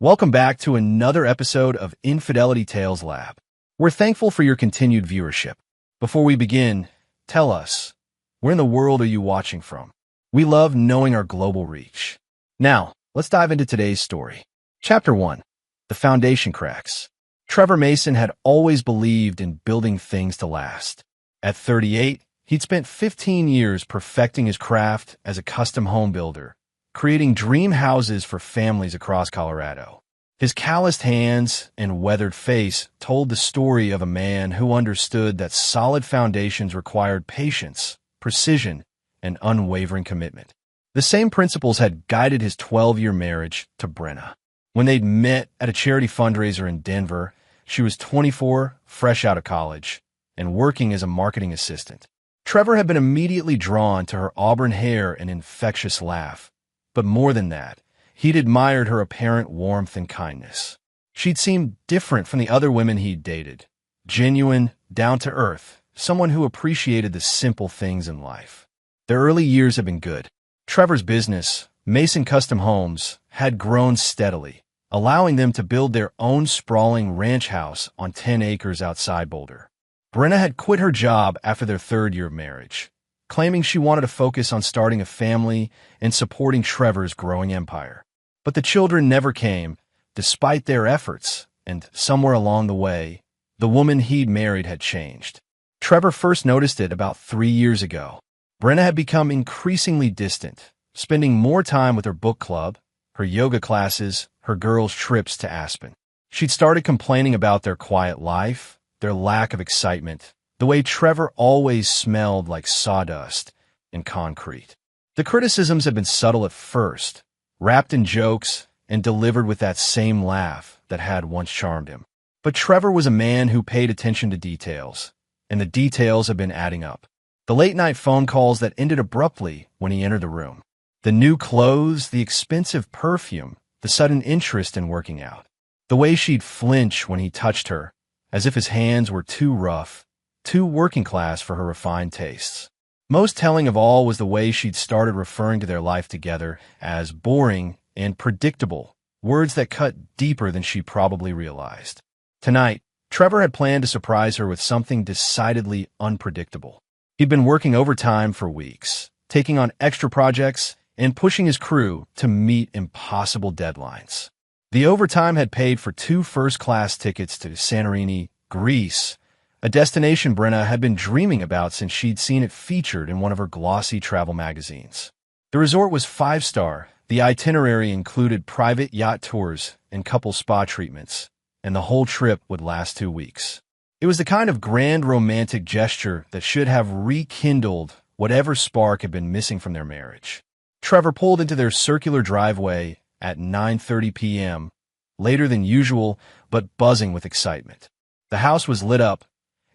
Welcome back to another episode of Infidelity Tales Lab. We're thankful for your continued viewership. Before we begin, tell us, where in the world are you watching from? We love knowing our global reach. Now, let's dive into today's story. Chapter 1. The Foundation Cracks. Trevor Mason had always believed in building things to last. At 38, he'd spent 15 years perfecting his craft as a custom home builder, creating dream houses for families across Colorado. His calloused hands and weathered face told the story of a man who understood that solid foundations required patience, precision, and unwavering commitment. The same principles had guided his 12-year marriage to Brenna. When they'd met at a charity fundraiser in Denver, she was 24, fresh out of college, and working as a marketing assistant. Trevor had been immediately drawn to her auburn hair and infectious laugh. But more than that, he'd admired her apparent warmth and kindness. She'd seemed different from the other women he'd dated. Genuine, down-to-earth, someone who appreciated the simple things in life. Their early years had been good. Trevor's business, Mason Custom Homes, had grown steadily, allowing them to build their own sprawling ranch house on 10 acres outside Boulder. Brenna had quit her job after their third year of marriage, claiming she wanted to focus on starting a family and supporting Trevor's growing empire. But the children never came, despite their efforts, and somewhere along the way, the woman he'd married had changed. Trevor first noticed it about 3 years ago. Brenna had become increasingly distant, spending more time with her book club, her yoga classes, her girls' trips to Aspen. She'd started complaining about their quiet life, their lack of excitement, the way Trevor always smelled like sawdust and concrete. The criticisms had been subtle at first, wrapped in jokes and delivered with that same laugh that had once charmed him. But Trevor was a man who paid attention to details, and the details had been adding up. The late-night phone calls that ended abruptly when he entered the room. The new clothes, the expensive perfume, the sudden interest in working out. The way she'd flinch when he touched her, as if his hands were too rough, too working class for her refined tastes. Most telling of all was the way she'd started referring to their life together as boring and predictable, words that cut deeper than she probably realized. Tonight, Trevor had planned to surprise her with something decidedly unpredictable. He'd been working overtime for weeks, taking on extra projects and pushing his crew to meet impossible deadlines. The overtime had paid for 2 first-class tickets to Santorini, Greece, a destination Brenna had been dreaming about since she'd seen it featured in one of her glossy travel magazines. The resort was 5-star, the itinerary included private yacht tours and couple spa treatments, and the whole trip would last 2 weeks. It was the kind of grand romantic gesture that should have rekindled whatever spark had been missing from their marriage. Trevor pulled into their circular driveway at 9:30 p.m., later than usual, but buzzing with excitement. The house was lit up,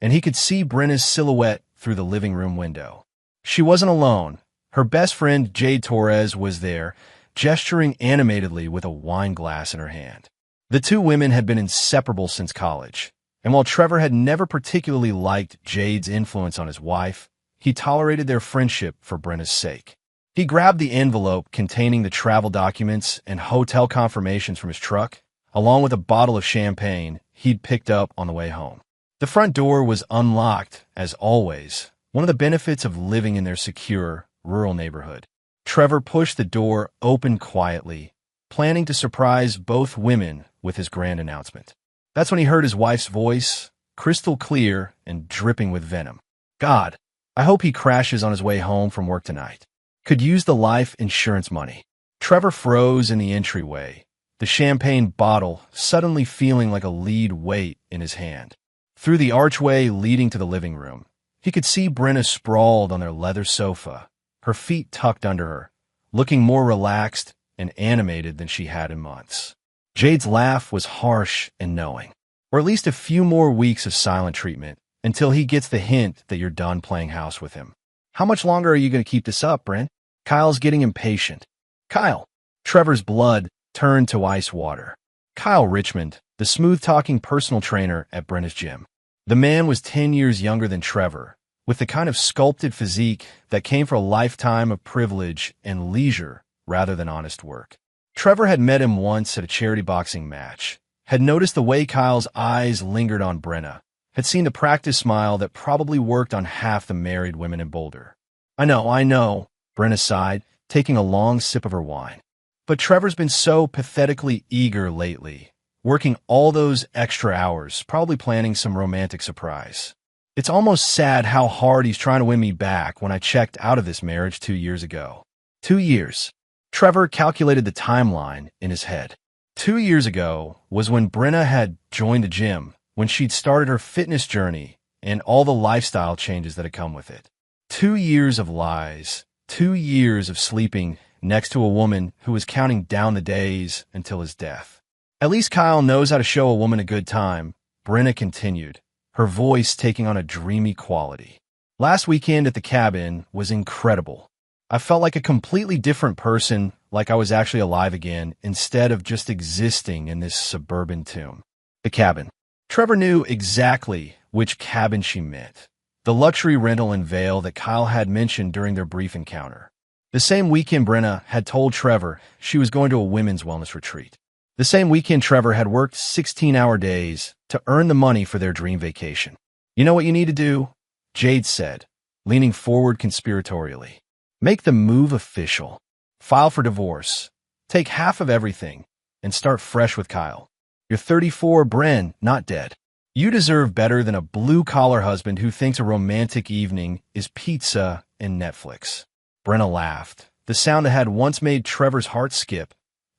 and he could see Brenna's silhouette through the living room window. She wasn't alone. Her best friend, Jade Torres, was there, gesturing animatedly with a wine glass in her hand. The two women had been inseparable since college, and while Trevor had never particularly liked Jade's influence on his wife, he tolerated their friendship for Brenna's sake. He grabbed the envelope containing the travel documents and hotel confirmations from his truck, along with a bottle of champagne he'd picked up on the way home. The front door was unlocked, as always, one of the benefits of living in their secure, rural neighborhood. Trevor pushed the door open quietly, planning to surprise both women with his grand announcement. That's when he heard his wife's voice, crystal clear and dripping with venom. God, I hope he crashes on his way home from work tonight. Could use the life insurance money. Trevor froze in the entryway, the champagne bottle suddenly feeling like a lead weight in his hand. Through the archway leading to the living room, he could see Brenna sprawled on their leather sofa, her feet tucked under her, looking more relaxed and animated than she had in months. Jade's laugh was harsh and knowing. Or at least a few more weeks of silent treatment until he gets the hint that you're done playing house with him. How much longer are you going to keep this up, Brent? Kyle's getting impatient. Kyle. Trevor's blood turned to ice water. Kyle Richmond, the smooth-talking personal trainer at Brenna's gym. The man was 10 years younger than Trevor, with the kind of sculpted physique that came from a lifetime of privilege and leisure rather than honest work. Trevor had met him once at a charity boxing match, had noticed the way Kyle's eyes lingered on Brenna, had seen the practice smile that probably worked on half the married women in Boulder. I know, Brenna sighed, taking a long sip of her wine. But Trevor's been so pathetically eager lately, working all those extra hours, probably planning some romantic surprise. It's almost sad how hard he's trying to win me back when I checked out of this marriage 2 years ago. 2 years. Trevor calculated the timeline in his head. 2 years ago was when Brenna had joined the gym, when she'd started her fitness journey and all the lifestyle changes that had come with it. 2 years of lies, 2 years of sleeping next to a woman who was counting down the days until his death. At least Kyle knows how to show a woman a good time, Brenna continued, her voice taking on a dreamy quality. Last weekend at the cabin was incredible. I felt like a completely different person, like I was actually alive again, instead of just existing in this suburban tomb. The cabin. Trevor knew exactly which cabin she meant. The luxury rental in Vail that Kyle had mentioned during their brief encounter. The same weekend Brenna had told Trevor she was going to a women's wellness retreat. The same weekend Trevor had worked 16-hour days to earn the money for their dream vacation. You know what you need to do? Jade said, leaning forward conspiratorially. Make the move official. File for divorce. Take half of everything and start fresh with Kyle. You're 34, Bren, not dead. You deserve better than a blue-collar husband who thinks a romantic evening is pizza and Netflix. Brenna laughed, the sound that had once made Trevor's heart skip,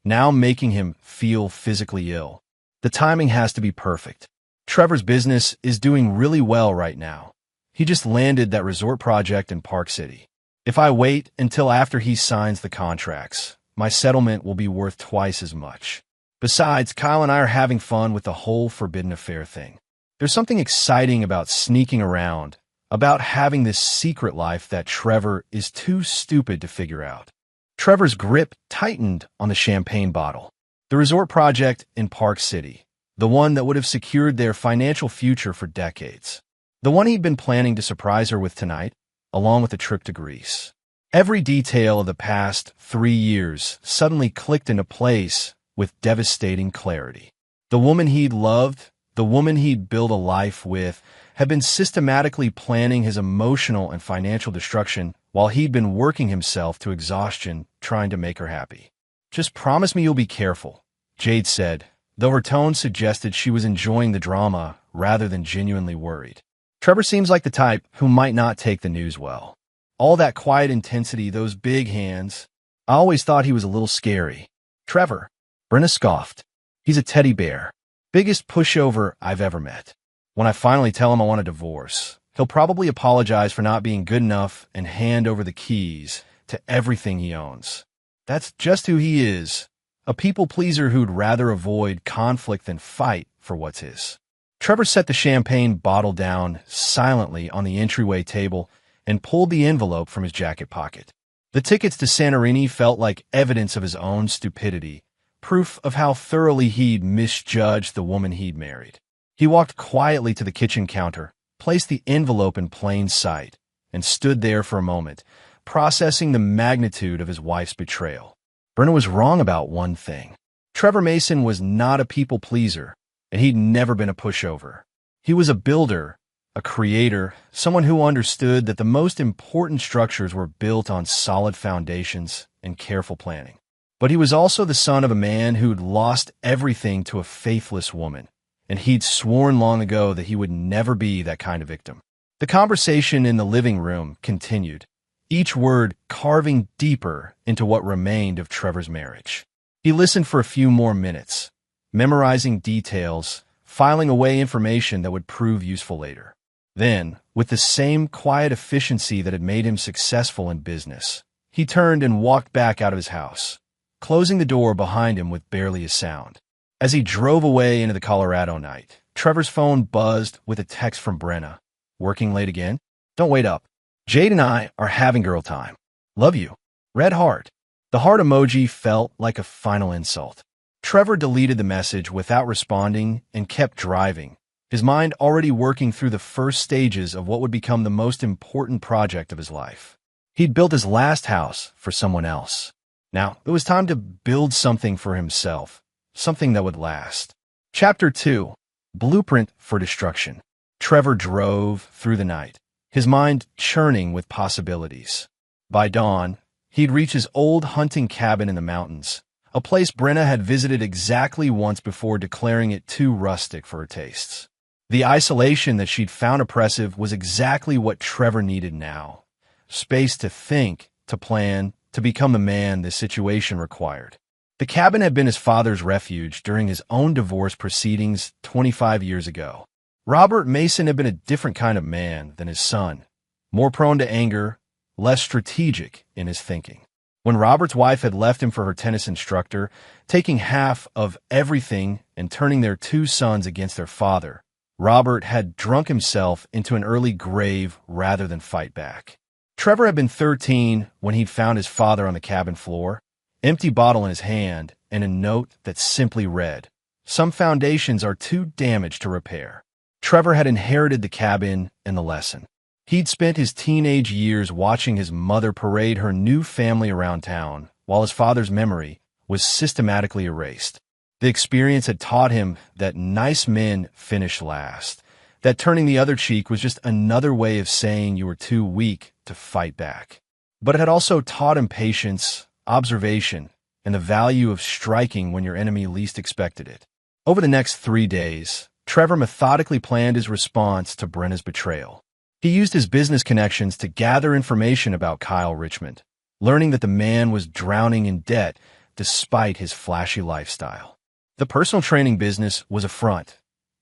now making him feel physically ill. The timing has to be perfect. Trevor's business is doing really well right now. He just landed that resort project in Park City. If I wait until after he signs the contracts, my settlement will be worth twice as much. Besides, Kyle and I are having fun with the whole forbidden affair thing. There's something exciting about sneaking around, about having this secret life that Trevor is too stupid to figure out. Trevor's grip tightened on the champagne bottle. The resort project in Park City, the one that would have secured their financial future for decades. The one he'd been planning to surprise her with tonight, along with a trip to Greece. Every detail of the past 3 years suddenly clicked into place with devastating clarity. The woman he'd loved, the woman he'd built a life with, had been systematically planning his emotional and financial destruction while he'd been working himself to exhaustion trying to make her happy. Just promise me you'll be careful, Jade said, though her tone suggested she was enjoying the drama rather than genuinely worried. Trevor seems like the type who might not take the news well. All that quiet intensity, those big hands. I always thought he was a little scary. Trevor, Brenna scoffed. He's a teddy bear. Biggest pushover I've ever met. When I finally tell him I want a divorce, he'll probably apologize for not being good enough and hand over the keys to everything he owns. That's just who he is. A people pleaser who'd rather avoid conflict than fight for what's his. Trevor set the champagne bottle down silently on the entryway table and pulled the envelope from his jacket pocket. The tickets to Santorini felt like evidence of his own stupidity, proof of how thoroughly he'd misjudged the woman he'd married. He walked quietly to the kitchen counter, placed the envelope in plain sight, and stood there for a moment, processing the magnitude of his wife's betrayal. Brenna was wrong about one thing. Trevor Mason was not a people pleaser, and he'd never been a pushover. He was a builder, a creator, someone who understood that the most important structures were built on solid foundations and careful planning. But he was also the son of a man who'd lost everything to a faithless woman, and he'd sworn long ago that he would never be that kind of victim. The conversation in the living room continued, each word carving deeper into what remained of Trevor's marriage. He listened for a few more minutes, memorizing details, filing away information that would prove useful later. Then, with the same quiet efficiency that had made him successful in business, he turned and walked back out of his house, closing the door behind him with barely a sound. As he drove away into the Colorado night, Trevor's phone buzzed with a text from Brenna. Working late again? Don't wait up. Jade and I are having girl time. Love you. Red heart. The heart emoji felt like a final insult. Trevor deleted the message without responding and kept driving, his mind already working through the first stages of what would become the most important project of his life. He'd built his last house for someone else. Now, it was time to build something for himself, something that would last. Chapter 2. Blueprint for Destruction. Trevor drove through the night, his mind churning with possibilities. By dawn, he'd reach his old hunting cabin in the mountains, a place Brenna had visited exactly once before, declaring it too rustic for her tastes. The isolation that she'd found oppressive was exactly what Trevor needed now. Space to think, to plan, to become the man this situation required. The cabin had been his father's refuge during his own divorce proceedings 25 years ago. Robert Mason had been a different kind of man than his son, more prone to anger, less strategic in his thinking. When Robert's wife had left him for her tennis instructor, taking half of everything and turning their two sons against their father, Robert had drunk himself into an early grave rather than fight back. Trevor had been 13 when he'd found his father on the cabin floor, empty bottle in his hand, and a note that simply read, "Some foundations are too damaged to repair." Trevor had inherited the cabin and the lesson. He'd spent his teenage years watching his mother parade her new family around town, while his father's memory was systematically erased. The experience had taught him that nice men finish last, that turning the other cheek was just another way of saying you were too weak to fight back. But it had also taught him patience, observation, and the value of striking when your enemy least expected it. Over the next 3 days, Trevor methodically planned his response to Brenna's betrayal. He used his business connections to gather information about Kyle Richmond, learning that the man was drowning in debt despite his flashy lifestyle. The personal training business was a front.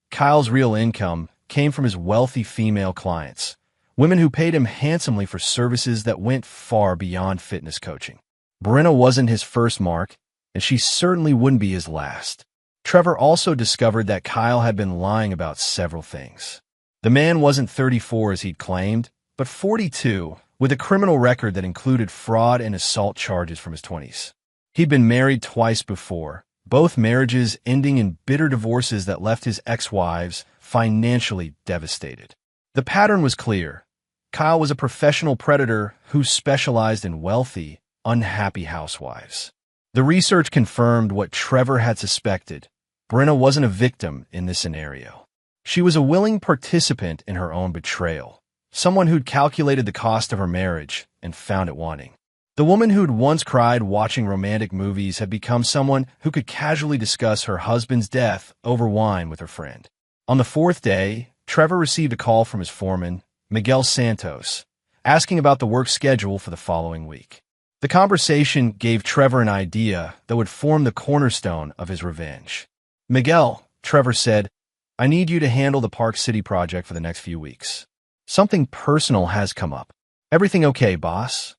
Kyle's real income came from his wealthy female clients, women who paid him handsomely for services that went far beyond fitness coaching. Brenna wasn't his first mark, and she certainly wouldn't be his last. Trevor also discovered that Kyle had been lying about several things. The man wasn't 34 as he'd claimed, but 42, with a criminal record that included fraud and assault charges from his 20s. He'd been married twice before, both marriages ending in bitter divorces that left his ex-wives financially devastated. The pattern was clear. Kyle was a professional predator who specialized in wealthy, unhappy housewives. The research confirmed what Trevor had suspected. Brenna wasn't a victim in this scenario. She was a willing participant in her own betrayal, someone who'd calculated the cost of her marriage and found it wanting. The woman who'd once cried watching romantic movies had become someone who could casually discuss her husband's death over wine with her friend. On the 4th day, Trevor received a call from his foreman, Miguel Santos, asking about the work schedule for the following week. The conversation gave Trevor an idea that would form the cornerstone of his revenge. "Miguel," Trevor said, "I need you to handle the Park City project for the next few weeks. Something personal has come up. Everything okay, boss?"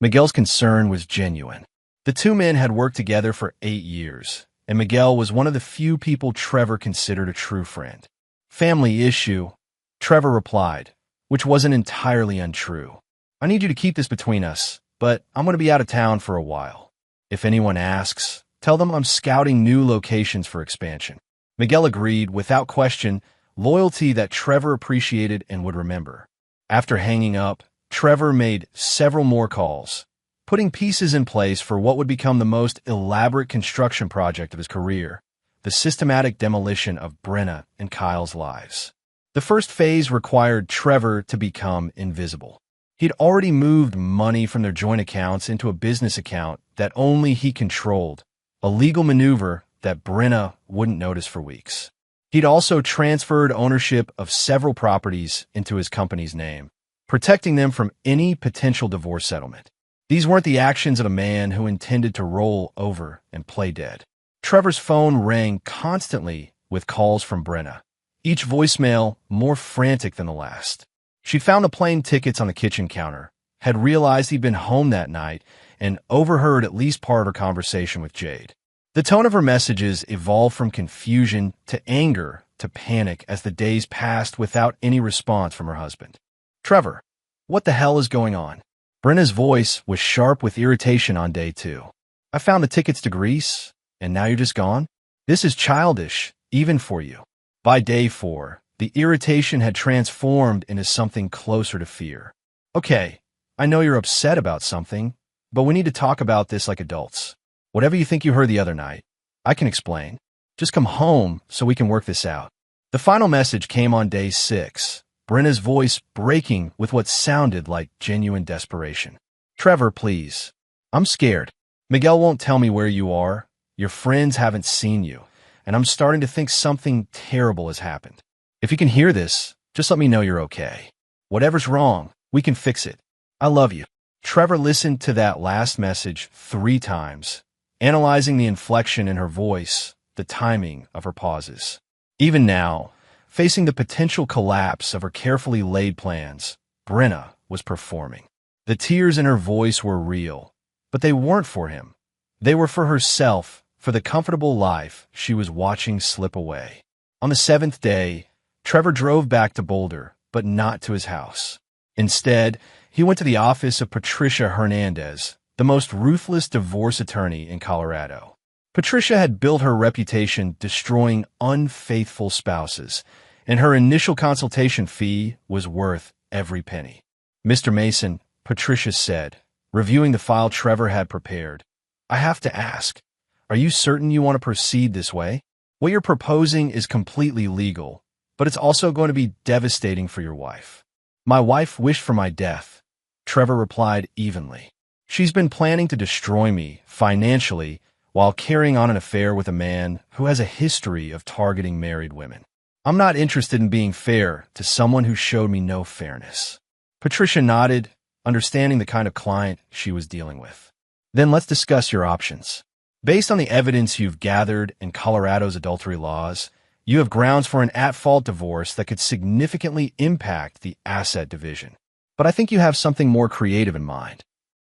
Miguel's concern was genuine. The two men had worked together for 8 years, and Miguel was one of the few people Trevor considered a true friend. "Family issue," Trevor replied, which wasn't entirely untrue. "I need you to keep this between us, but I'm going to be out of town for a while. If anyone asks, tell them I'm scouting new locations for expansion." Miguel agreed without question, loyalty that Trevor appreciated and would remember. After hanging up, Trevor made several more calls, putting pieces in place for what would become the most elaborate construction project of his career, the systematic demolition of Brenna and Kyle's lives. The first phase required Trevor to become invisible. He'd already moved money from their joint accounts into a business account that only he controlled, a legal maneuver that Brenna wouldn't notice for weeks. He'd also transferred ownership of several properties into his company's name, protecting them from any potential divorce settlement. These weren't the actions of a man who intended to roll over and play dead. Trevor's phone rang constantly with calls from Brenna, each voicemail more frantic than the last. She'd found the plane tickets on the kitchen counter, had realized he'd been home that night, and overheard at least part of her conversation with Jade. The tone of her messages evolved from confusion to anger to panic as the days passed without any response from her husband. "Trevor, what the hell is going on?" Brenna's voice was sharp with irritation on day 2. "I found the tickets to Greece, and now you're just gone? This is childish, even for you." By day 4, the irritation had transformed into something closer to fear. "Okay, I know you're upset about something, but we need to talk about this like adults. Whatever you think you heard the other night, I can explain. Just come home so we can work this out. The final message came on day 6, Brenna's voice breaking with what sounded like genuine desperation. Trevor, please. I'm scared. Miguel won't tell me where you are. Your friends haven't seen you, and I'm starting to think something terrible has happened. If you can hear this, just let me know you're okay. Whatever's wrong, we can fix it. I love you. Trevor listened to that last message 3 times, analyzing the inflection in her voice, the timing of her pauses. Even now, facing the potential collapse of her carefully laid plans, Brenna was performing. The tears in her voice were real, but they weren't for him. They were for herself, for the comfortable life she was watching slip away. On the 7th day, Trevor drove back to Boulder, but not to his house. Instead, he went to the office of Patricia Hernandez, the most ruthless divorce attorney in Colorado. Patricia had built her reputation destroying unfaithful spouses, and her initial consultation fee was worth every penny. Mr. Mason, Patricia said, reviewing the file Trevor had prepared, I have to ask, are you certain you want to proceed this way? What you're proposing is completely legal, but it's also going to be devastating for your wife. My wife wished for my death, Trevor replied evenly. She's been planning to destroy me financially while carrying on an affair with a man who has a history of targeting married women. I'm not interested in being fair to someone who showed me no fairness. Patricia nodded, understanding the kind of client she was dealing with. Then let's discuss your options. Based on the evidence you've gathered in Colorado's adultery laws, you have grounds for an at-fault divorce that could significantly impact the asset division. But I think you have something more creative in mind.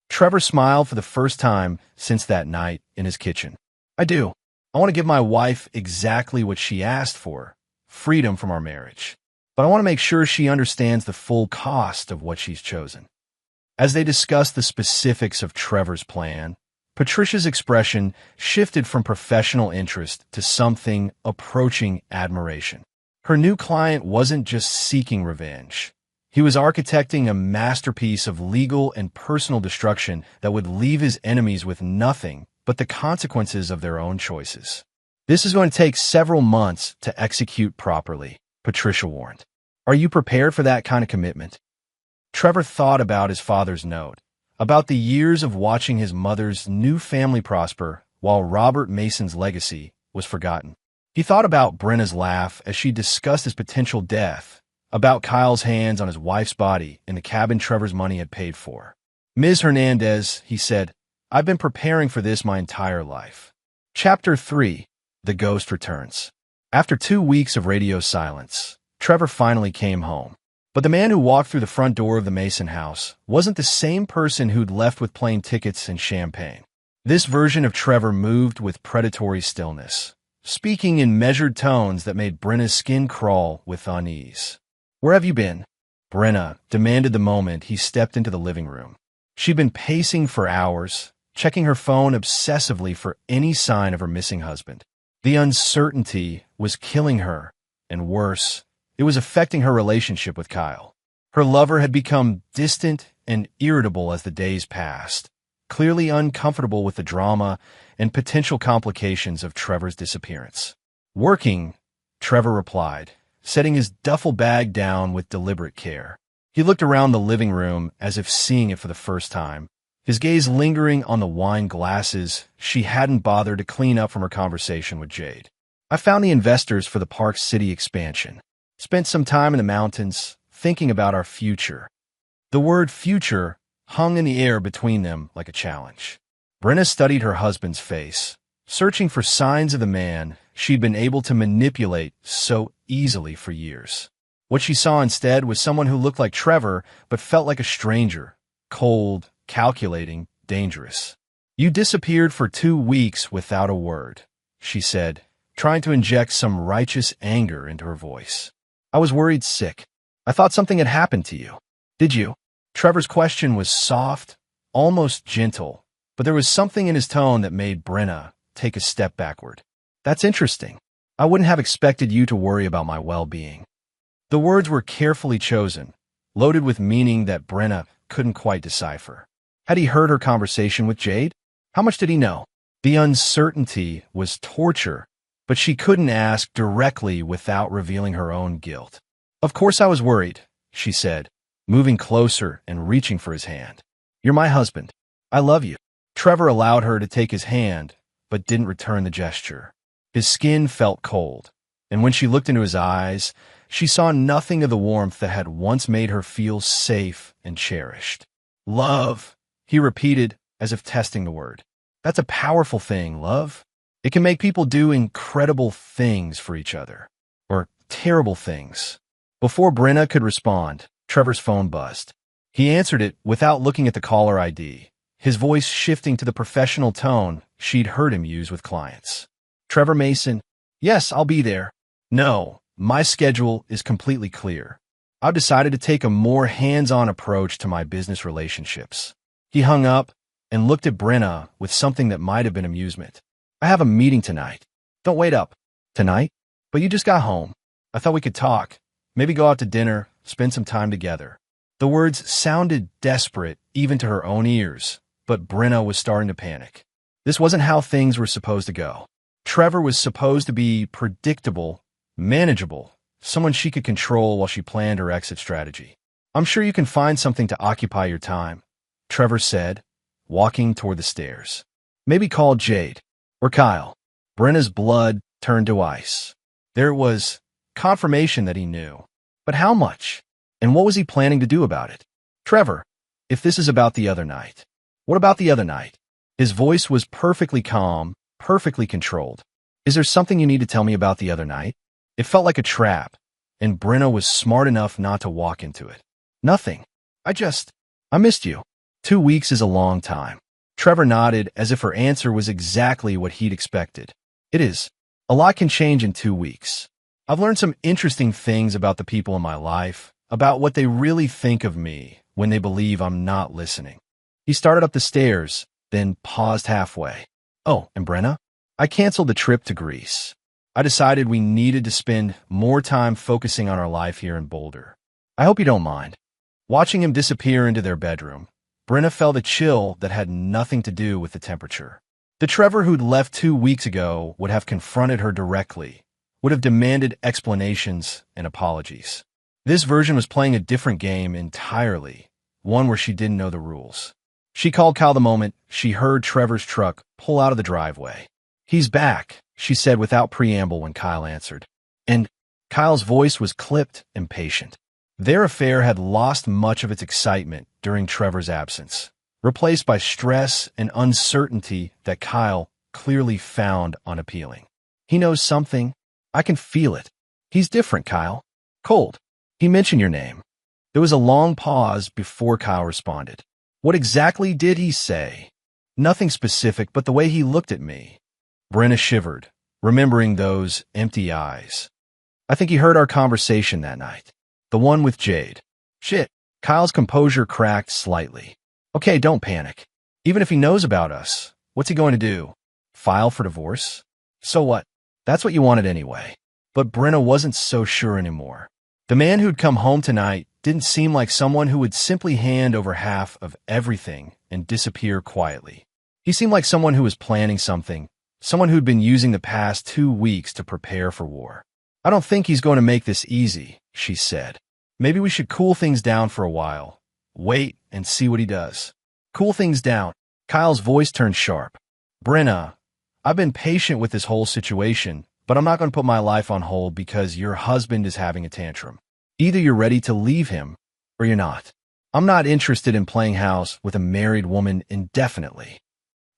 Trevor smiled for the first time since that night in his kitchen. I do. I want to give my wife exactly what she asked for, freedom from our marriage. But I want to make sure she understands the full cost of what she's chosen. As they discussed the specifics of Trevor's plan, Patricia's expression shifted from professional interest to something approaching admiration. Her new client wasn't just seeking revenge. He was architecting a masterpiece of legal and personal destruction that would leave his enemies with nothing but the consequences of their own choices. This is going to take several months to execute properly, Patricia warned. Are you prepared for that kind of commitment? Trevor thought about his father's note, about the years of watching his mother's new family prosper while Robert Mason's legacy was forgotten. He thought about Brenna's laugh as she discussed his potential death, about Kyle's hands on his wife's body in the cabin Trevor's money had paid for. Ms. Hernandez, he said, I've been preparing for this my entire life. Chapter 3, The Ghost Returns. After 2 weeks of radio silence, Trevor finally came home. But the man who walked through the front door of the Mason house wasn't the same person who'd left with plane tickets and champagne. This version of Trevor moved with predatory stillness, speaking in measured tones that made Brenna's skin crawl with unease. Where have you been? Brenna demanded the moment he stepped into the living room. She'd been pacing for hours, checking her phone obsessively for any sign of her missing husband. The uncertainty was killing her, and worse, it was affecting her relationship with Kyle. Her lover had become distant and irritable as the days passed, clearly uncomfortable with the drama and potential complications of Trevor's disappearance. Working, Trevor replied, setting his duffel bag down with deliberate care. He looked around the living room as if seeing it for the first time, his gaze lingering on the wine glasses she hadn't bothered to clean up from her conversation with Jade. I found the investors for the Park City expansion. Spent some time in the mountains, thinking about our future. The word future hung in the air between them like a challenge. Brenna studied her husband's face, searching for signs of the man she'd been able to manipulate so easily for years. What she saw instead was someone who looked like Trevor but felt like a stranger, cold, calculating, dangerous. You disappeared for 2 weeks without a word, she said, trying to inject some righteous anger into her voice. I was worried sick. I thought something had happened to you. Did you? Trevor's question was soft, almost gentle, but there was something in his tone that made Brenna take a step backward. That's interesting. I wouldn't have expected you to worry about my well-being. The words were carefully chosen, loaded with meaning that Brenna couldn't quite decipher. Had he heard her conversation with Jade? How much did he know? The uncertainty was torture, but she couldn't ask directly without revealing her own guilt. Of course I was worried, she said, moving closer and reaching for his hand. You're my husband. I love you. Trevor allowed her to take his hand, but didn't return the gesture. His skin felt cold, and when she looked into his eyes, she saw nothing of the warmth that had once made her feel safe and cherished. Love, he repeated as if testing the word. That's a powerful thing, love. It can make people do incredible things for each other. Or terrible things. Before Brenna could respond, Trevor's phone buzzed. He answered it without looking at the caller ID, his voice shifting to the professional tone she'd heard him use with clients. Trevor Mason, yes, I'll be there. No, my schedule is completely clear. I've decided to take a more hands-on approach to my business relationships. He hung up and looked at Brenna with something that might have been amusement. I have a meeting tonight. Don't wait up. Tonight? But you just got home. I thought we could talk. Maybe go out to dinner, spend some time together. The words sounded desperate even to her own ears, but Brenna was starting to panic. This wasn't how things were supposed to go. Trevor was supposed to be predictable, manageable, someone she could control while she planned her exit strategy. I'm sure you can find something to occupy your time, Trevor said, walking toward the stairs. Maybe call Jade or Kyle. Brenna's blood turned to ice. There was confirmation that he knew. But how much? And what was he planning to do about it? Trevor, if this is about the other night, what about the other night? His voice was perfectly calm, perfectly controlled. Is there something you need to tell me about the other night? It felt like a trap, and Brenna was smart enough not to walk into it. Nothing. I missed you. 2 weeks is a long time. Trevor nodded as if her answer was exactly what he'd expected. It is. A lot can change in 2 weeks. I've learned some interesting things about the people in my life, about what they really think of me when they believe I'm not listening. He started up the stairs, then paused halfway. Oh, and Brenna? I canceled the trip to Greece. I decided we needed to spend more time focusing on our life here in Boulder. I hope you don't mind. Watching him disappear into their bedroom, Brenna felt a chill that had nothing to do with the temperature. The Trevor who'd left 2 weeks ago would have confronted her directly, would have demanded explanations and apologies. This version was playing a different game entirely, one where she didn't know the rules. She called Kyle the moment she heard Trevor's truck pull out of the driveway. He's back, she said without preamble when Kyle answered. And Kyle's voice was clipped and patient. Their affair had lost much of its excitement during Trevor's absence, replaced by stress and uncertainty that Kyle clearly found unappealing. He knows something. I can feel it. He's different, Kyle. Cold. He mentioned your name. There was a long pause before Kyle responded. What exactly did he say? Nothing specific, but the way he looked at me. Brenna shivered, remembering those empty eyes. I think he heard our conversation that night. The one with Jade. Shit. Kyle's composure cracked slightly. Okay, don't panic. Even if he knows about us, what's he going to do? File for divorce? So what? That's what you wanted anyway. But Brenna wasn't so sure anymore. The man who'd come home tonight didn't seem like someone who would simply hand over half of everything and disappear quietly. He seemed like someone who was planning something, someone who'd been using the past 2 weeks to prepare for war. I don't think he's going to make this easy, she said. Maybe we should cool things down for a while. Wait and see what he does. Cool things down. Kyle's voice turned sharp. Brenna, I've been patient with this whole situation, but I'm not going to put my life on hold because your husband is having a tantrum. Either you're ready to leave him or you're not. I'm not interested in playing house with a married woman indefinitely.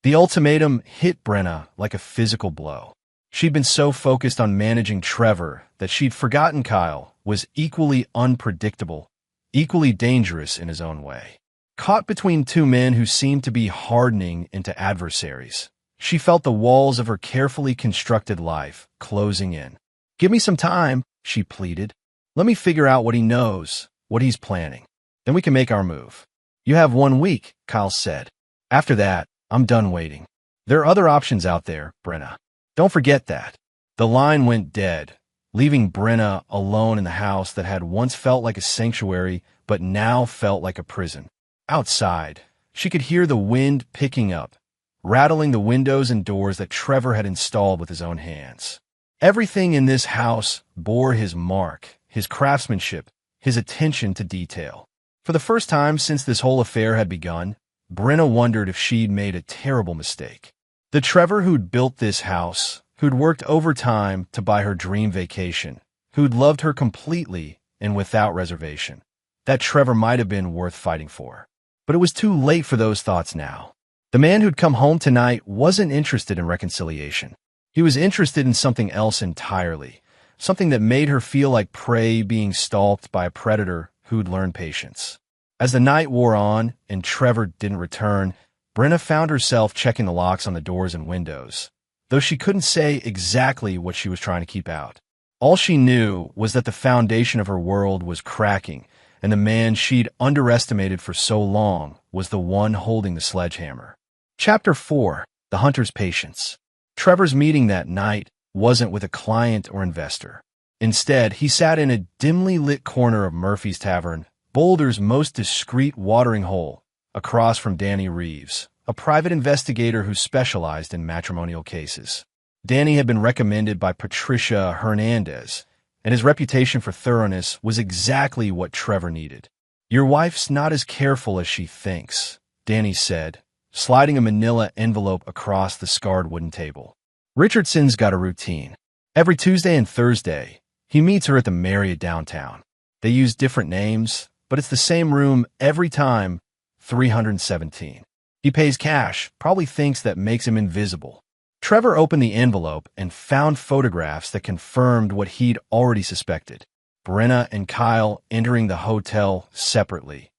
The ultimatum hit Brenna like a physical blow. She'd been so focused on managing Trevor that she'd forgotten Kyle was equally unpredictable, equally dangerous in his own way. Caught between two men who seemed to be hardening into adversaries, she felt the walls of her carefully constructed life closing in. Give me some time, she pleaded. Let me figure out what he knows, what he's planning. Then we can make our move. You have 1 week, Kyle said. After that, I'm done waiting. There are other options out there, Brenna. Don't forget that. The line went dead, leaving Brenna alone in the house that had once felt like a sanctuary but now felt like a prison. Outside, She could hear the wind picking up, rattling the windows and doors that Trevor had installed with his own hands. Everything in this house bore his mark, his craftsmanship, his attention to detail. For the first time since this whole affair had begun, Brenna wondered if she'd made a terrible mistake. The Trevor who'd built this house, who'd worked overtime to buy her dream vacation, who'd loved her completely and without reservation, that Trevor might have been worth fighting for. But it was too late for those thoughts now. The man who'd come home tonight wasn't interested in reconciliation. He was interested in something else entirely, something that made her feel like prey being stalked by a predator who'd learned patience. As the night wore on and Trevor didn't return, Brenna found herself checking the locks on the doors and windows, though she couldn't say exactly what she was trying to keep out. All she knew was that the foundation of her world was cracking, and the man she'd underestimated for so long was the one holding the sledgehammer. Chapter 4. The Hunter's Patience. Trevor's meeting that night wasn't with a client or investor. Instead, he sat in a dimly lit corner of Murphy's Tavern, Boulder's most discreet watering hole, across from Danny Reeves, a private investigator who specialized in matrimonial cases. Danny had been recommended by Patricia Hernandez, and his reputation for thoroughness was exactly what Trevor needed. "Your wife's not as careful as she thinks," Danny said, sliding a manila envelope across the scarred wooden table. "Richardson's got a routine. Every Tuesday and Thursday, he meets her at the Marriott downtown. They use different names, but it's the same room every time, 317. He pays cash, probably thinks that makes him invisible." Trevor opened the envelope and found photographs that confirmed what he'd already suspected. Brenna and Kyle entering the hotel separately,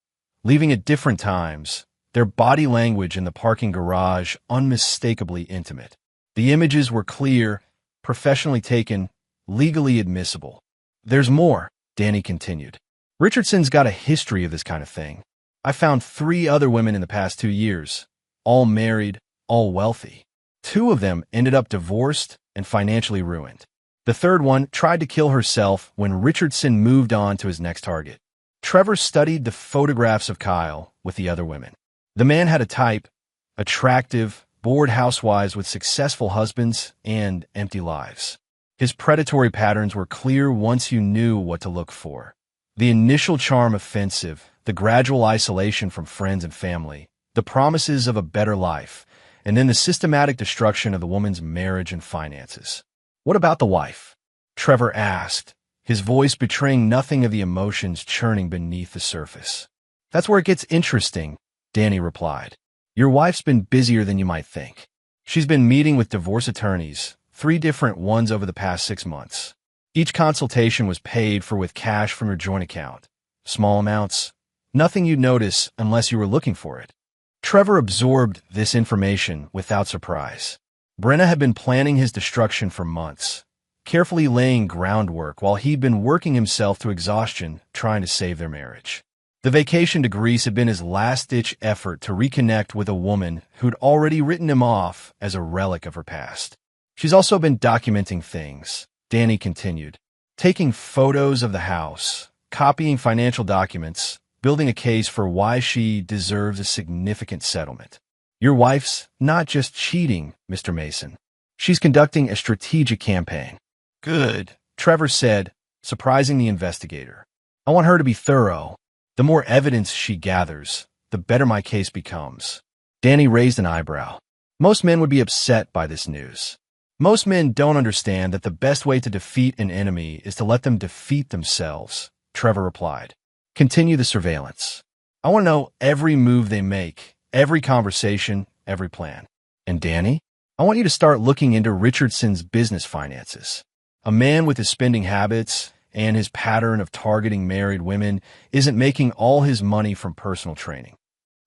leaving at different times, their body language in the parking garage unmistakably intimate. The images were clear, professionally taken, legally admissible. "There's more," Danny continued. "Richardson's got a history of this kind of thing. I found 3 other women in the past 2 years, all married, all wealthy. 2 of them ended up divorced and financially ruined. The third one tried to kill herself when Richardson moved on to his next target." Trevor studied the photographs of Kyle with the other women. The man had a type: attractive, bored housewives with successful husbands and empty lives. His predatory patterns were clear once you knew what to look for. The initial charm offensive, the gradual isolation from friends and family, the promises of a better life, and then the systematic destruction of the woman's marriage and finances. "What about the wife?" Trevor asked, his voice betraying nothing of the emotions churning beneath the surface. "That's where it gets interesting," Danny replied. "Your wife's been busier than you might think. She's been meeting with divorce attorneys, 3 different ones over the past 6 months. Each consultation was paid for with cash from your joint account. Small amounts, nothing you'd notice unless you were looking for it." Trevor absorbed this information without surprise. Brenna had been planning his destruction for months, carefully laying groundwork while he'd been working himself to exhaustion trying to save their marriage. The vacation to Greece had been his last-ditch effort to reconnect with a woman who'd already written him off as a relic of her past. "She's also been documenting things," Danny continued, "taking photos of the house, copying financial documents, building a case for why she deserves a significant settlement. Your wife's not just cheating, Mr. Mason. She's conducting a strategic campaign." "Good," Trevor said, surprising the investigator. "I want her to be thorough. The more evidence she gathers, the better my case becomes." Danny raised an eyebrow. Most men would be upset by this news. "Most men don't understand that the best way to defeat an enemy is to let them defeat themselves," Trevor replied. "Continue the surveillance. I want to know every move they make, every conversation, every plan. And Danny, I want you to start looking into Richardson's business finances. A man with his spending habits and his pattern of targeting married women isn't making all his money from personal training."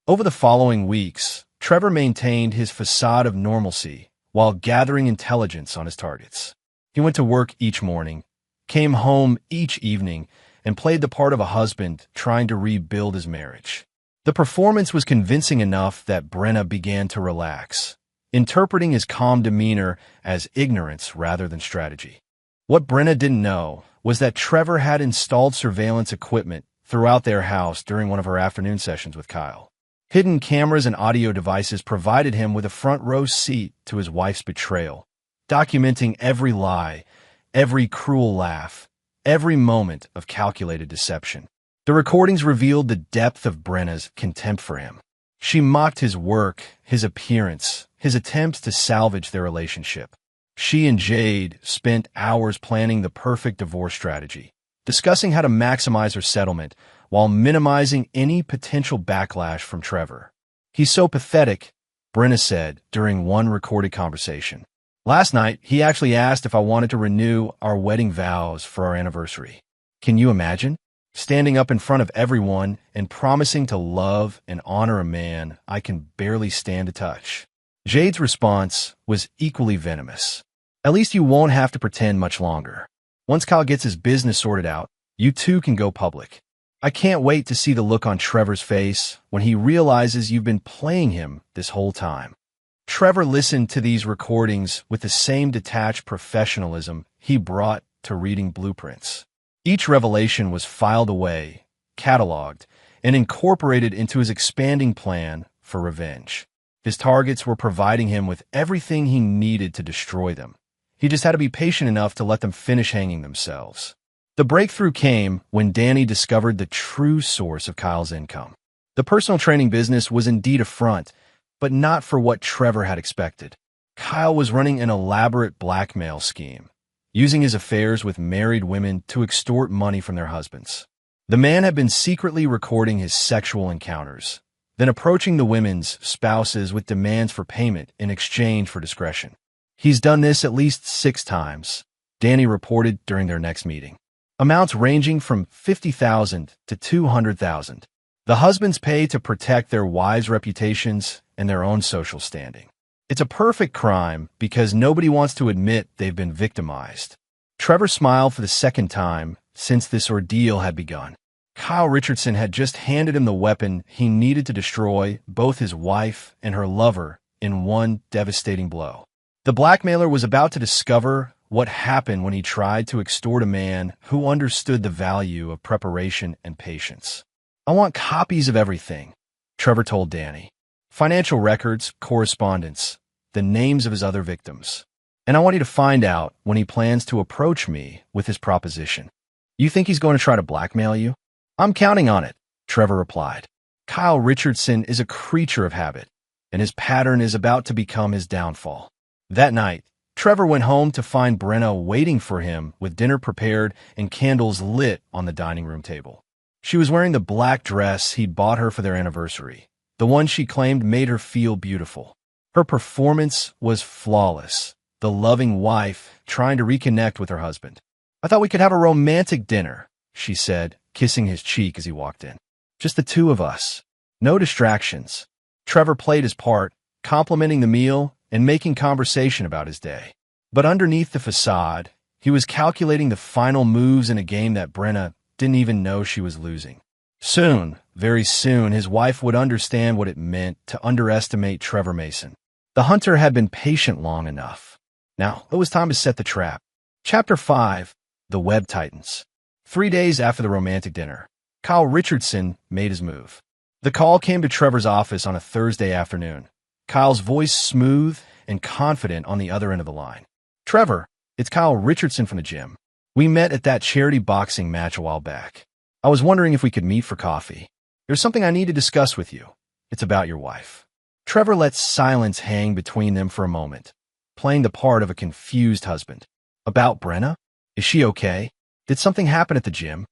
Over the following weeks, Trevor maintained his facade of normalcy while gathering intelligence on his targets. He went to work each morning, came home each evening, and played the part of a husband trying to rebuild his marriage. The performance was convincing enough that Brenna began to relax, interpreting his calm demeanor as ignorance rather than strategy. What Brenna didn't know was that Trevor had installed surveillance equipment throughout their house during one of her afternoon sessions with Kyle. Hidden cameras and audio devices provided him with a front-row seat to his wife's betrayal, documenting every lie, every cruel laugh, every moment of calculated deception. The recordings revealed the depth of Brenna's contempt for him. She mocked his work, his appearance, his attempts to salvage their relationship. She and Jade spent hours planning the perfect divorce strategy, discussing how to maximize her settlement while minimizing any potential backlash from Trevor. "He's so pathetic," Brenna said during one recorded conversation. "Last night, he actually asked if I wanted to renew our wedding vows for our anniversary. Can you imagine? Standing up in front of everyone and promising to love and honor a man I can barely stand to touch." Jade's response was equally venomous. "At least you won't have to pretend much longer. Once Kyle gets his business sorted out, you two can go public. I can't wait to see the look on Trevor's face when he realizes you've been playing him this whole time." Trevor listened to these recordings with the same detached professionalism he brought to reading blueprints. Each revelation was filed away, cataloged, and incorporated into his expanding plan for revenge. His targets were providing him with everything he needed to destroy them. He just had to be patient enough to let them finish hanging themselves. The breakthrough came when Danny discovered the true source of Kyle's income. The personal training business was indeed a front, but not for what Trevor had expected. Kyle was running an elaborate blackmail scheme, using his affairs with married women to extort money from their husbands. The man had been secretly recording his sexual encounters, then approaching the women's spouses with demands for payment in exchange for discretion. "He's done this at least 6 times, Danny reported during their next meeting. Amounts ranging from $50,000 to $200,000. The husbands pay to protect their wives' reputations and their own social standing. It's a perfect crime because nobody wants to admit they've been victimized." Trevor smiled for the second time since this ordeal had begun. Kyle Richardson had just handed him the weapon he needed to destroy both his wife and her lover in one devastating blow. The blackmailer was about to discover what happened when he tried to extort a man who understood the value of preparation and patience. "I want copies of everything," Trevor told Danny. "Financial records, correspondence, the names of his other victims. And I want you to find out when he plans to approach me with his proposition." "You think he's going to try to blackmail you?" "I'm counting on it," Trevor replied. Kyle Richardson is a creature of habit, and his pattern is about to become his downfall. That night, Trevor went home to find Brenna waiting for him with dinner prepared and candles lit on the dining room table. She was wearing the black dress he'd bought her for their anniversary, the one she claimed made her feel beautiful. Her performance was flawless, the loving wife trying to reconnect with her husband. "I thought we could have a romantic dinner," she said, kissing his cheek as he walked in. "Just the two of us. No distractions." Trevor played his part, complimenting the meal and making conversation about his day. But underneath the facade, he was calculating the final moves in a game that Brenna didn't even know she was losing. Soon, very soon, his wife would understand what it meant to underestimate Trevor Mason. The hunter had been patient long enough. Now, it was time to set the trap. Chapter 5, The Web Titans. 3 days after the romantic dinner, Kyle Richardson made his move. The call came to Trevor's office on a Thursday afternoon, Kyle's voice smooth and confident on the other end of the line. "Trevor, it's Kyle Richardson from the gym. We met at that charity boxing match a while back. I was wondering if we could meet for coffee. There's something I need to discuss with you. It's about your wife." Trevor let silence hang between them for a moment, playing the part of a confused husband. "About Brenna? Is she okay? Did something happen at the gym?"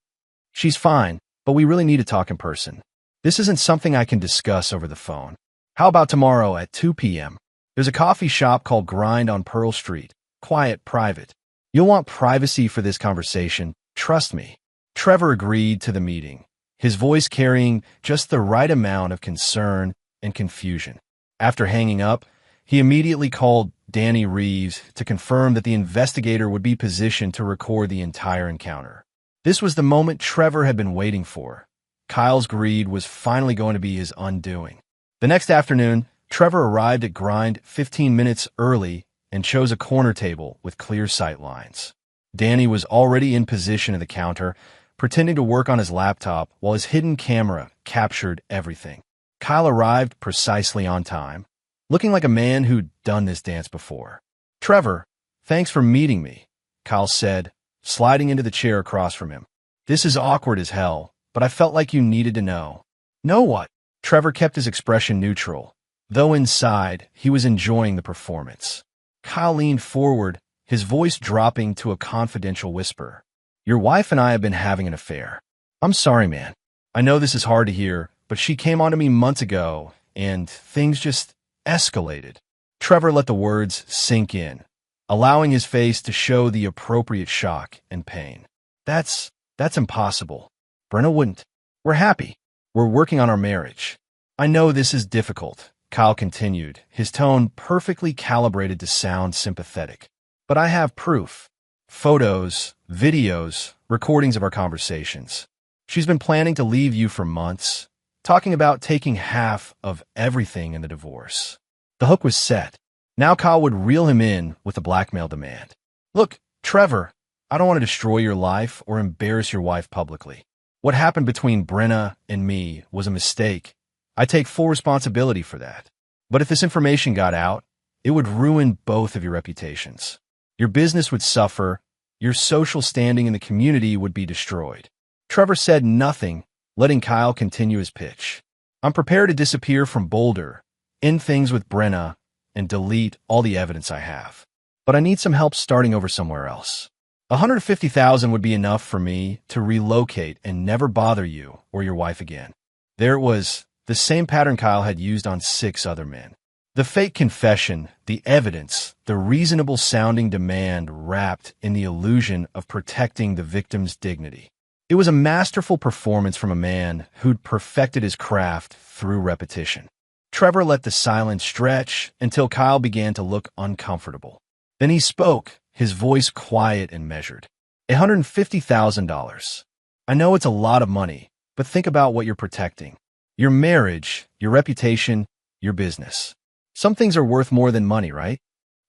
"She's fine, but we really need to talk in person. This isn't something I can discuss over the phone. How about tomorrow at 2 p.m.? There's a coffee shop called Grind on Pearl Street. Quiet, private. You'll want privacy for this conversation. Trust me." Trevor agreed to the meeting, his voice carrying just the right amount of concern and confusion. After hanging up, he immediately called Danny Reeves to confirm that the investigator would be positioned to record the entire encounter. This was the moment Trevor had been waiting for. Kyle's greed was finally going to be his undoing. The next afternoon, Trevor arrived at Grind 15 minutes early and chose a corner table with clear sight lines. Danny was already in position at the counter, pretending to work on his laptop while his hidden camera captured everything. Kyle arrived precisely on time, looking like a man who'd done this dance before. "Trevor, thanks for meeting me," Kyle said, sliding into the chair across from him. "This is awkward as hell, but I felt like you needed to know." "Know what?" Trevor kept his expression neutral, though inside he was enjoying the performance. Kyle leaned forward, his voice dropping to a confidential whisper. "Your wife and I have been having an affair." "I'm sorry, man. I know this is hard to hear, but she came on to me months ago, and things just escalated." Trevor let the words sink in, allowing his face to show the appropriate shock and pain. That's impossible. Brenna wouldn't. We're happy. We're working on our marriage." "I know this is difficult," Kyle continued, his tone perfectly calibrated to sound sympathetic. "But I have proof. Photos, videos, recordings of our conversations. She's been planning to leave you for months, talking about taking half of everything in the divorce." The hook was set. Now Kyle would reel him in with a blackmail demand. "Look, Trevor, I don't want to destroy your life or embarrass your wife publicly. What happened between Brenna and me was a mistake. I take full responsibility for that. But if this information got out, it would ruin both of your reputations. Your business would suffer, your social standing in the community would be destroyed." Trevor said nothing, letting Kyle continue his pitch. "I'm prepared to disappear from Boulder, end things with Brenna, and delete all the evidence I have. But I need some help starting over somewhere else. $150,000 would be enough for me to relocate and never bother you or your wife again." There it was, the same pattern Kyle had used on 6 other men. The fake confession, the evidence, the reasonable-sounding demand wrapped in the illusion of protecting the victim's dignity. It was a masterful performance from a man who'd perfected his craft through repetition. Trevor let the silence stretch until Kyle began to look uncomfortable. Then he spoke, his voice quiet and measured. $150,000. I know it's a lot of money, but think about what you're protecting. Your marriage, your reputation, your business. Some things are worth more than money, right?"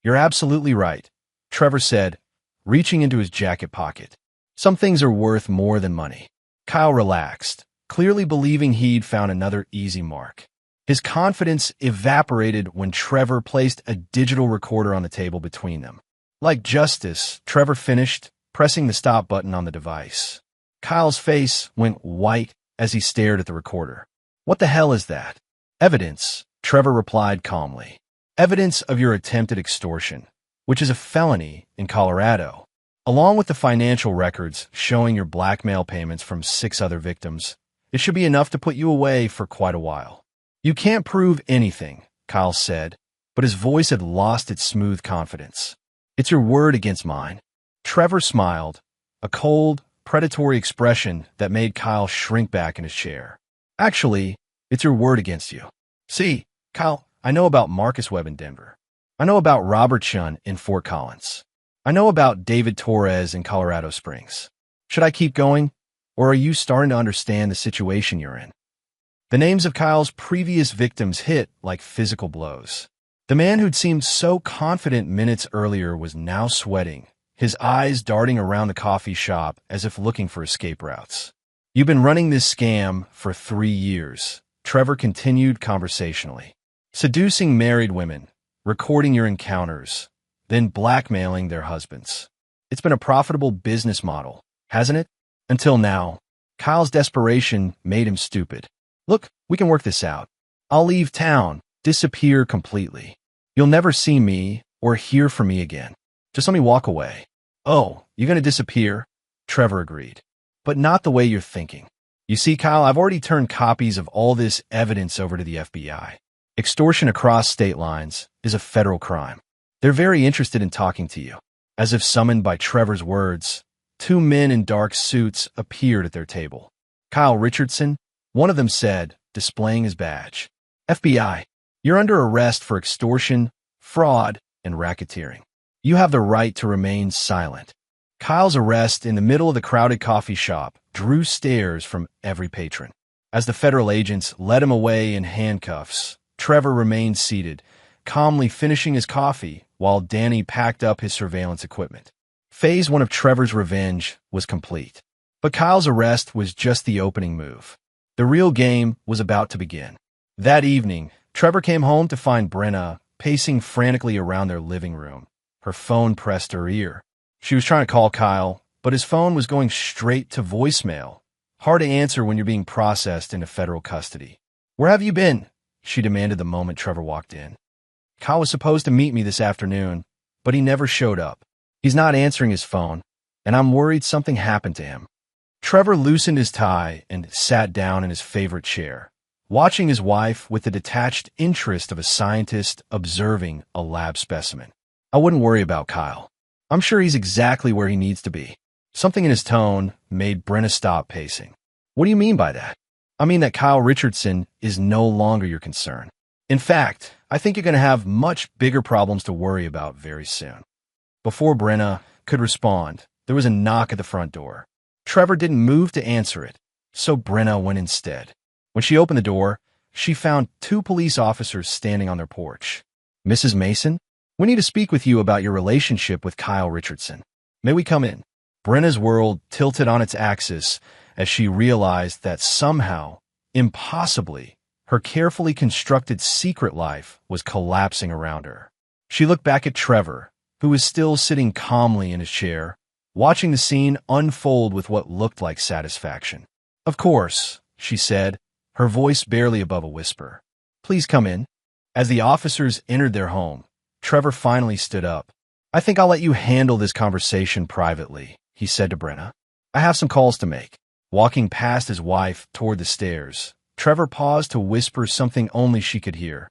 "You're absolutely right," Trevor said, reaching into his jacket pocket. "Some things are worth more than money." Kyle relaxed, clearly believing he'd found another easy mark. His confidence evaporated when Trevor placed a digital recorder on the table between them. Like justice, Trevor finished, pressing the stop button on the device. Kyle's face went white as he stared at the recorder. "What the hell is that?" "Evidence," Trevor replied calmly. "Evidence of your attempted extortion, which is a felony in Colorado, along with the financial records showing your blackmail payments from 6 other victims. It should be enough to put you away for quite a while." "You can't prove anything," Kyle said, but his voice had lost its smooth confidence. "It's your word against mine." Trevor smiled, a cold, predatory expression that made Kyle shrink back in his chair. "Actually, it's your word against you. See, Kyle, I know about Marcus Webb in Denver. I know about Robert Chun in Fort Collins. I know about David Torres in Colorado Springs. Should I keep going, or are you starting to understand the situation you're in?" The names of Kyle's previous victims hit like physical blows. The man who'd seemed so confident minutes earlier was now sweating, his eyes darting around the coffee shop as if looking for escape routes. "You've been running this scam for 3 years, Trevor continued conversationally. "Seducing married women, recording your encounters, then blackmailing their husbands. It's been a profitable business model, hasn't it? Until now." Kyle's desperation made him stupid. "Look, we can work this out. I'll leave town, disappear completely. You'll never see me or hear from me again. Just let me walk away." "Oh, you're going to disappear?" Trevor agreed. "But not the way you're thinking. You see, Kyle, I've already turned copies of all this evidence over to the FBI. Extortion across state lines is a federal crime. They're very interested in talking to you." As if summoned by Trevor's words, 2 men in dark suits appeared at their table. "Kyle Richardson," one of them said, displaying his badge. "FBI, you're under arrest for extortion, fraud, and racketeering. You have the right to remain silent." Kyle's arrest in the middle of the crowded coffee shop drew stares from every patron. As the federal agents led him away in handcuffs, Trevor remained seated, calmly finishing his coffee while Danny packed up his surveillance equipment. Phase 1 of Trevor's revenge was complete. But Kyle's arrest was just the opening move. The real game was about to begin. That evening, Trevor came home to find Brenna pacing frantically around their living room, her phone pressed to her ear. She was trying to call Kyle, but his phone was going straight to voicemail. Hard to answer when you're being processed into federal custody. "Where have you been?" she demanded the moment Trevor walked in. "Kyle was supposed to meet me this afternoon, but he never showed up. He's not answering his phone, and I'm worried something happened to him." Trevor loosened his tie and sat down in his favorite chair, watching his wife with the detached interest of a scientist observing a lab specimen. "I wouldn't worry about Kyle. I'm sure he's exactly where he needs to be." Something in his tone made Brenna stop pacing. "What do you mean by that?" "I mean that Kyle Richardson is no longer your concern. In fact, I think you're going to have much bigger problems to worry about very soon." Before Brenna could respond, there was a knock at the front door. Trevor didn't move to answer it, so Brenna went instead. When she opened the door, she found two police officers standing on their porch. "Mrs. Mason, we need to speak with you about your relationship with Kyle Richardson. May we come in?" Brenna's world tilted on its axis as she realized that somehow, impossibly, her carefully constructed secret life was collapsing around her. She looked back at Trevor, who was still sitting calmly in his chair, watching the scene unfold with what looked like satisfaction. "Of course," she said, her voice barely above a whisper. "Please come in." As the officers entered their home, Trevor finally stood up. "I think I'll let you handle this conversation privately," he said to Brenna. "I have some calls to make." Walking past his wife toward the stairs, Trevor paused to whisper something only she could hear.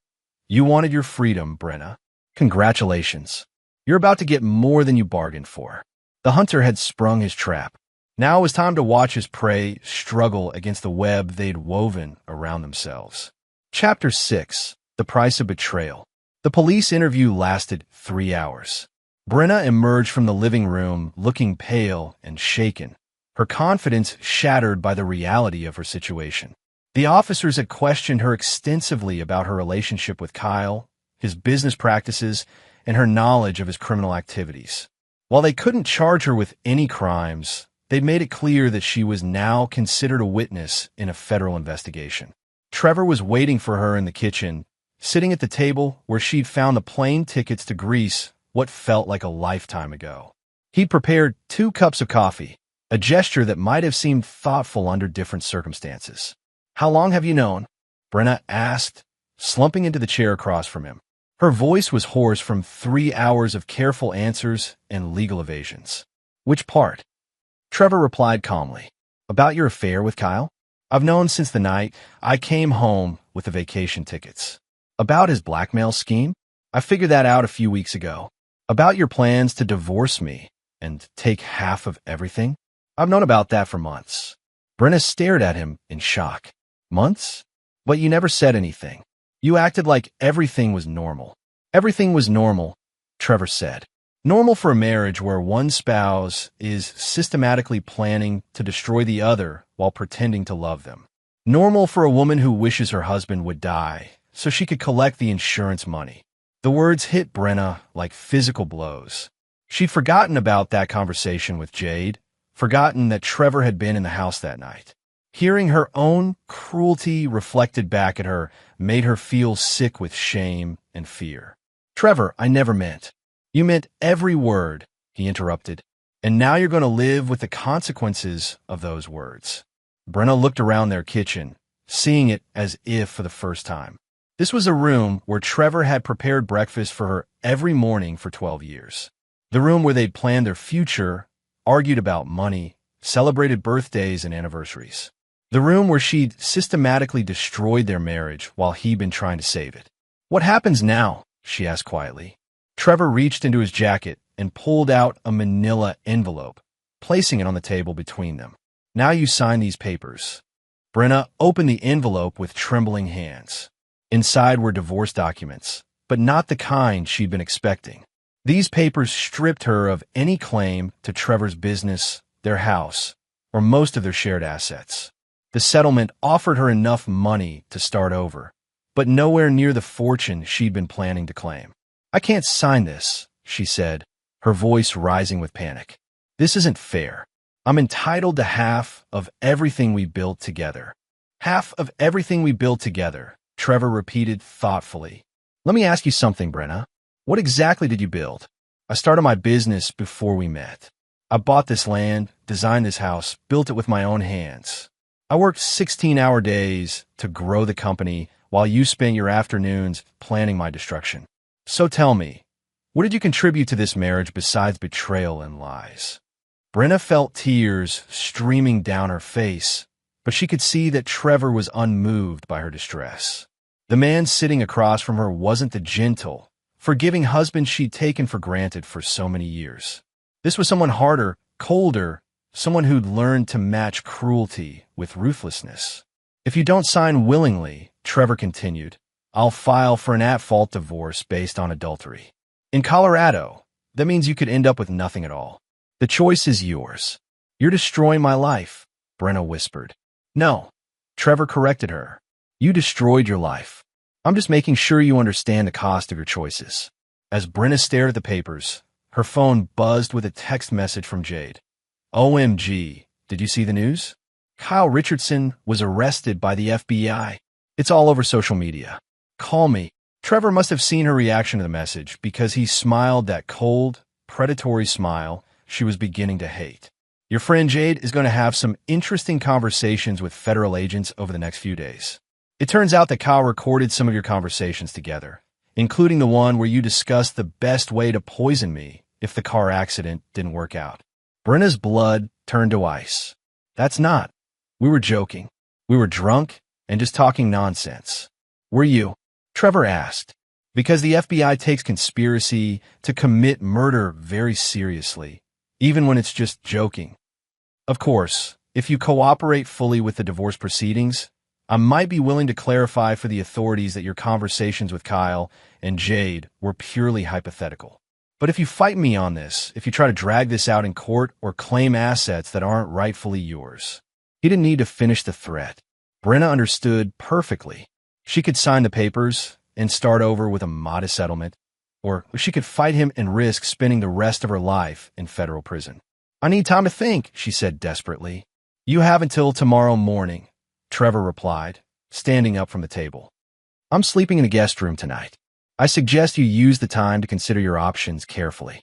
"You wanted your freedom, Brenna. Congratulations. You're about to get more than you bargained for." The hunter had sprung his trap. Now it was time to watch his prey struggle against the web they'd woven around themselves. Chapter 6. The Price of Betrayal. The police interview lasted 3 hours. Brenna emerged from the living room looking pale and shaken, her confidence shattered by the reality of her situation. The officers had questioned her extensively about her relationship with Kyle, his business practices, and her knowledge of his criminal activities. While they couldn't charge her with any crimes, they'd made it clear that she was now considered a witness in a federal investigation. Trevor was waiting for her in the kitchen, sitting at the table where she'd found the plane tickets to Greece what felt like a lifetime ago. He'd prepared 2 cups of coffee, a gesture that might have seemed thoughtful under different circumstances. "How long have you known?" Brenna asked, slumping into the chair across from him. Her voice was hoarse from 3 hours of careful answers and legal evasions. "Which part?" Trevor replied calmly. "About your affair with Kyle? I've known since the night I came home with the vacation tickets." "About his blackmail scheme? I figured that out a few weeks ago." "About your plans to divorce me and take half of everything? I've known about that for months." Brenna stared at him in shock. "Months? But you never said anything. You acted like everything was normal." "Everything was normal," Trevor said. "Normal for a marriage where one spouse is systematically planning to destroy the other while pretending to love them. Normal for a woman who wishes her husband would die so she could collect the insurance money." The words hit Brenna like physical blows. She'd forgotten about that conversation with Jade, forgotten that Trevor had been in the house that night. Hearing her own cruelty reflected back at her made her feel sick with shame and fear. "Trevor, I never meant." "You meant every word," he interrupted. "And now you're going to live with the consequences of those words." Brenna looked around their kitchen, seeing it as if for the first time. This was a room where Trevor had prepared breakfast for her every morning for 12 years. The room where they'd planned their future, argued about money, celebrated birthdays and anniversaries. The room where she'd systematically destroyed their marriage while he'd been trying to save it. "What happens now?" she asked quietly. Trevor reached into his jacket and pulled out a manila envelope, placing it on the table between them. "Now you sign these papers." Brenna opened the envelope with trembling hands. Inside were divorce documents, but not the kind she'd been expecting. These papers stripped her of any claim to Trevor's business, their house, or most of their shared assets. The settlement offered her enough money to start over, but nowhere near the fortune she'd been planning to claim. "I can't sign this," she said, her voice rising with panic. "This isn't fair. I'm entitled to half of everything we built together." "Half of everything we built together," Trevor repeated thoughtfully. Let me ask you something, Brenna. What exactly did you build? I started my business before we met. I bought this land, designed this house, built it with my own hands. I worked 16-hour days to grow the company while you spent your afternoons planning my destruction. So tell me, what did you contribute to this marriage besides betrayal and lies? Brenna felt tears streaming down her face, but she could see that Trevor was unmoved by her distress. The man sitting across from her wasn't the gentle, forgiving husband she'd taken for granted for so many years. This was someone harder, colder, someone who'd learned to match cruelty with ruthlessness. If you don't sign willingly, Trevor continued, I'll file for an at-fault divorce based on adultery. In Colorado, that means you could end up with nothing at all. The choice is yours. You're destroying my life, Brenna whispered. No, Trevor corrected her. You destroyed your life. I'm just making sure you understand the cost of your choices. As Brenna stared at the papers, her phone buzzed with a text message from Jade. OMG, did you see the news? Kyle Richardson was arrested by the FBI. It's all over social media. Call me. Trevor must have seen her reaction to the message because he smiled that cold, predatory smile she was beginning to hate. Your friend Jade is going to have some interesting conversations with federal agents over the next few days. It turns out that Kyle recorded some of your conversations together, including the one where you discussed the best way to poison me if the car accident didn't work out. Brenna's blood turned to ice. That's not. We were joking. We were drunk and just talking nonsense. Were you? Trevor asked. Because the FBI takes conspiracy to commit murder very seriously, even when it's just joking. Of course, if you cooperate fully with the divorce proceedings, I might be willing to clarify for the authorities that your conversations with Kyle and Jade were purely hypothetical. But if you fight me on this, if you try to drag this out in court or claim assets that aren't rightfully yours. He didn't need to finish the threat. Brenna understood perfectly. She could sign the papers and start over with a modest settlement, or she could fight him and risk spending the rest of her life in federal prison. I need time to think, she said desperately. You have until tomorrow morning, Trevor replied, standing up from the table. I'm sleeping in a guest room tonight. I suggest you use the time to consider your options carefully.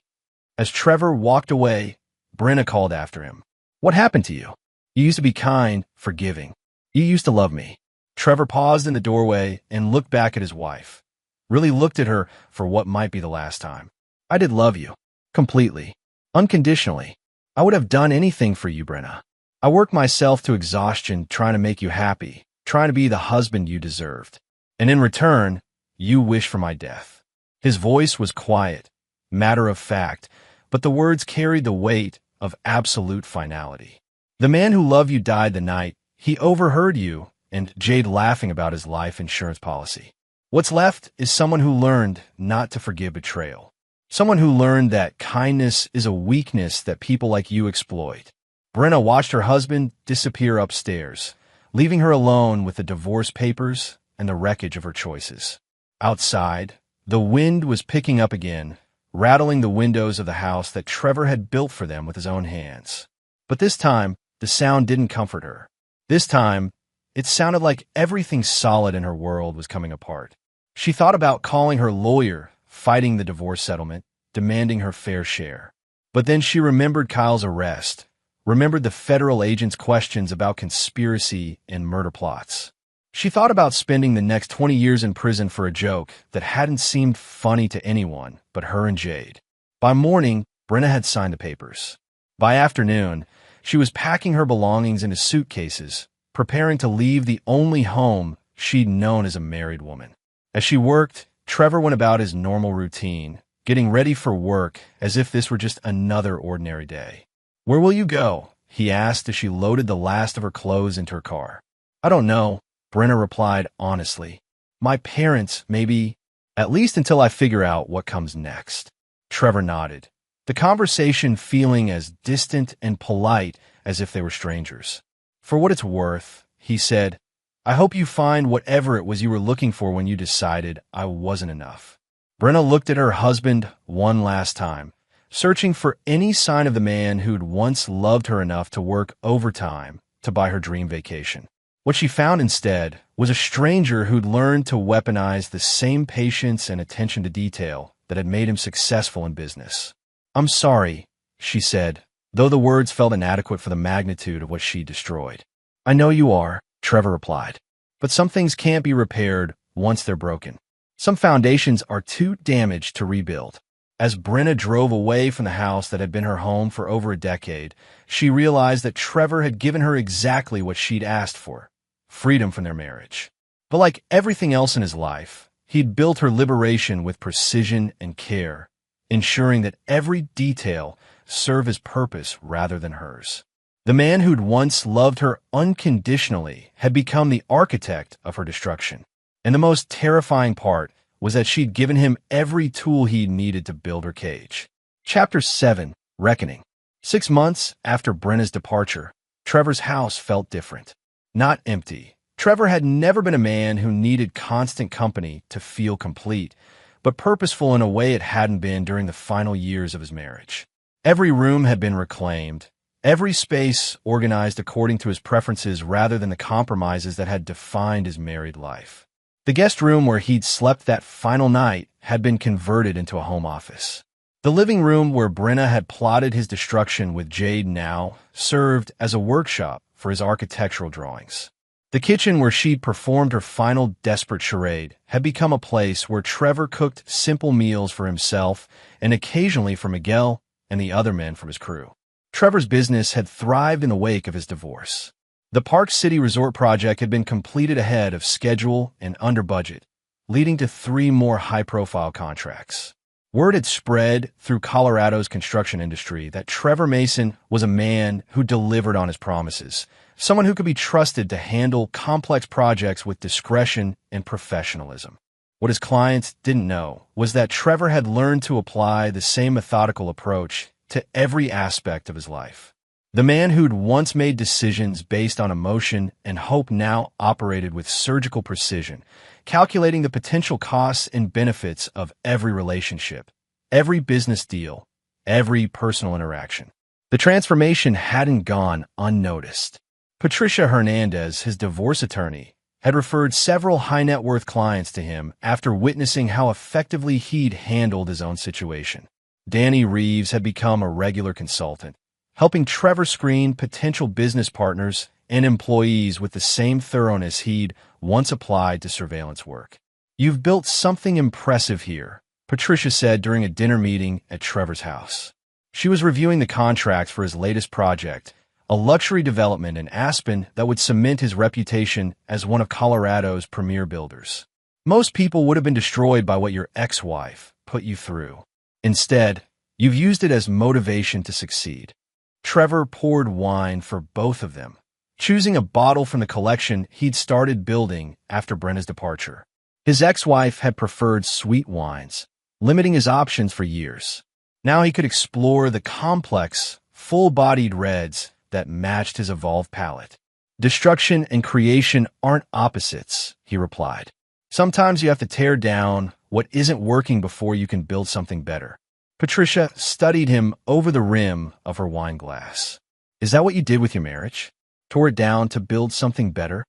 As Trevor walked away, Brenna called after him. What happened to you? You used to be kind, forgiving. You used to love me. Trevor paused in the doorway and looked back at his wife. Really looked at her for what might be the last time. I did love you. Completely. Unconditionally. I would have done anything for you, Brenna. I worked myself to exhaustion trying to make you happy, trying to be the husband you deserved. And in return, you wish for my death. His voice was quiet, matter of fact, but the words carried the weight of absolute finality. The man who loved you died the night he overheard you and Jade laughing about his life insurance policy. What's left is someone who learned not to forgive betrayal. Someone who learned that kindness is a weakness that people like you exploit. Brenna watched her husband disappear upstairs, leaving her alone with the divorce papers and the wreckage of her choices. Outside, the wind was picking up again, rattling the windows of the house that Trevor had built for them with his own hands. But this time, the sound didn't comfort her. This time, it sounded like everything solid in her world was coming apart. She thought about calling her lawyer, fighting the divorce settlement, demanding her fair share. But then she remembered Kyle's arrest, remembered the federal agent's questions about conspiracy and murder plots. She thought about spending the next 20 years in prison for a joke that hadn't seemed funny to anyone but her and Jade. By morning, Brenna had signed the papers. By afternoon, she was packing her belongings into suitcases, preparing to leave the only home she'd known as a married woman. As she worked, Trevor went about his normal routine, getting ready for work as if this were just another ordinary day. Where will you go? He asked as she loaded the last of her clothes into her car. I don't know, Brenna replied honestly. My parents, maybe, at least until I figure out what comes next. Trevor nodded, the conversation feeling as distant and polite as if they were strangers. For what it's worth, he said, I hope you find whatever it was you were looking for when you decided I wasn't enough. Brenna looked at her husband one last time, searching for any sign of the man who'd once loved her enough to work overtime to buy her dream vacation. What she found instead was a stranger who'd learned to weaponize the same patience and attention to detail that had made him successful in business. "I'm sorry," she said, though the words felt inadequate for the magnitude of what she'd destroyed. "I know you are," Trevor replied. "But some things can't be repaired once they're broken. Some foundations are too damaged to rebuild." As Brenna drove away from the house that had been her home for over a decade, she realized that Trevor had given her exactly what she'd asked for: freedom from their marriage. But like everything else in his life, he'd built her liberation with precision and care, ensuring that every detail served his purpose rather than hers. The man who'd once loved her unconditionally had become the architect of her destruction. And the most terrifying part was that she'd given him every tool he needed to build her cage. Chapter 7. Reckoning. 6 months after Brenna's departure, Trevor's house felt different. Not empty. Trevor had never been a man who needed constant company to feel complete, but purposeful in a way it hadn't been during the final years of his marriage. Every room had been reclaimed, every space organized according to his preferences rather than the compromises that had defined his married life. The guest room where he'd slept that final night had been converted into a home office. The living room where Brenna had plotted his destruction with Jade now served as a workshop for his architectural drawings. The kitchen where she'd performed her final desperate charade had become a place where Trevor cooked simple meals for himself and occasionally for Miguel and the other men from his crew. Trevor's business had thrived in the wake of his divorce. The Park City Resort project had been completed ahead of schedule and under budget, leading to 3 more high-profile contracts. Word had spread through Colorado's construction industry that Trevor Mason was a man who delivered on his promises, someone who could be trusted to handle complex projects with discretion and professionalism. What his clients didn't know was that Trevor had learned to apply the same methodical approach to every aspect of his life. The man who'd once made decisions based on emotion and hope now operated with surgical precision, calculating the potential costs and benefits of every relationship, every business deal, every personal interaction. The transformation hadn't gone unnoticed. Patricia Hernandez, his divorce attorney, had referred several high-net-worth clients to him after witnessing how effectively he'd handled his own situation. Danny Reeves had become a regular consultant, helping Trevor screen potential business partners and employees with the same thoroughness he'd once applied to surveillance work. "You've built something impressive here," Patricia said during a dinner meeting at Trevor's house. She was reviewing the contracts for his latest project, a luxury development in Aspen that would cement his reputation as one of Colorado's premier builders. "Most people would have been destroyed by what your ex-wife put you through. Instead, you've used it as motivation to succeed." Trevor poured wine for both of them, choosing a bottle from the collection he'd started building after Brenna's departure. His ex-wife had preferred sweet wines, limiting his options for years. Now he could explore the complex, full-bodied reds that matched his evolved palate. "Destruction and creation aren't opposites," he replied. "Sometimes you have to tear down what isn't working before you can build something better." Patricia studied him over the rim of her wine glass. "Is that what you did with your marriage? Tore it down to build something better?"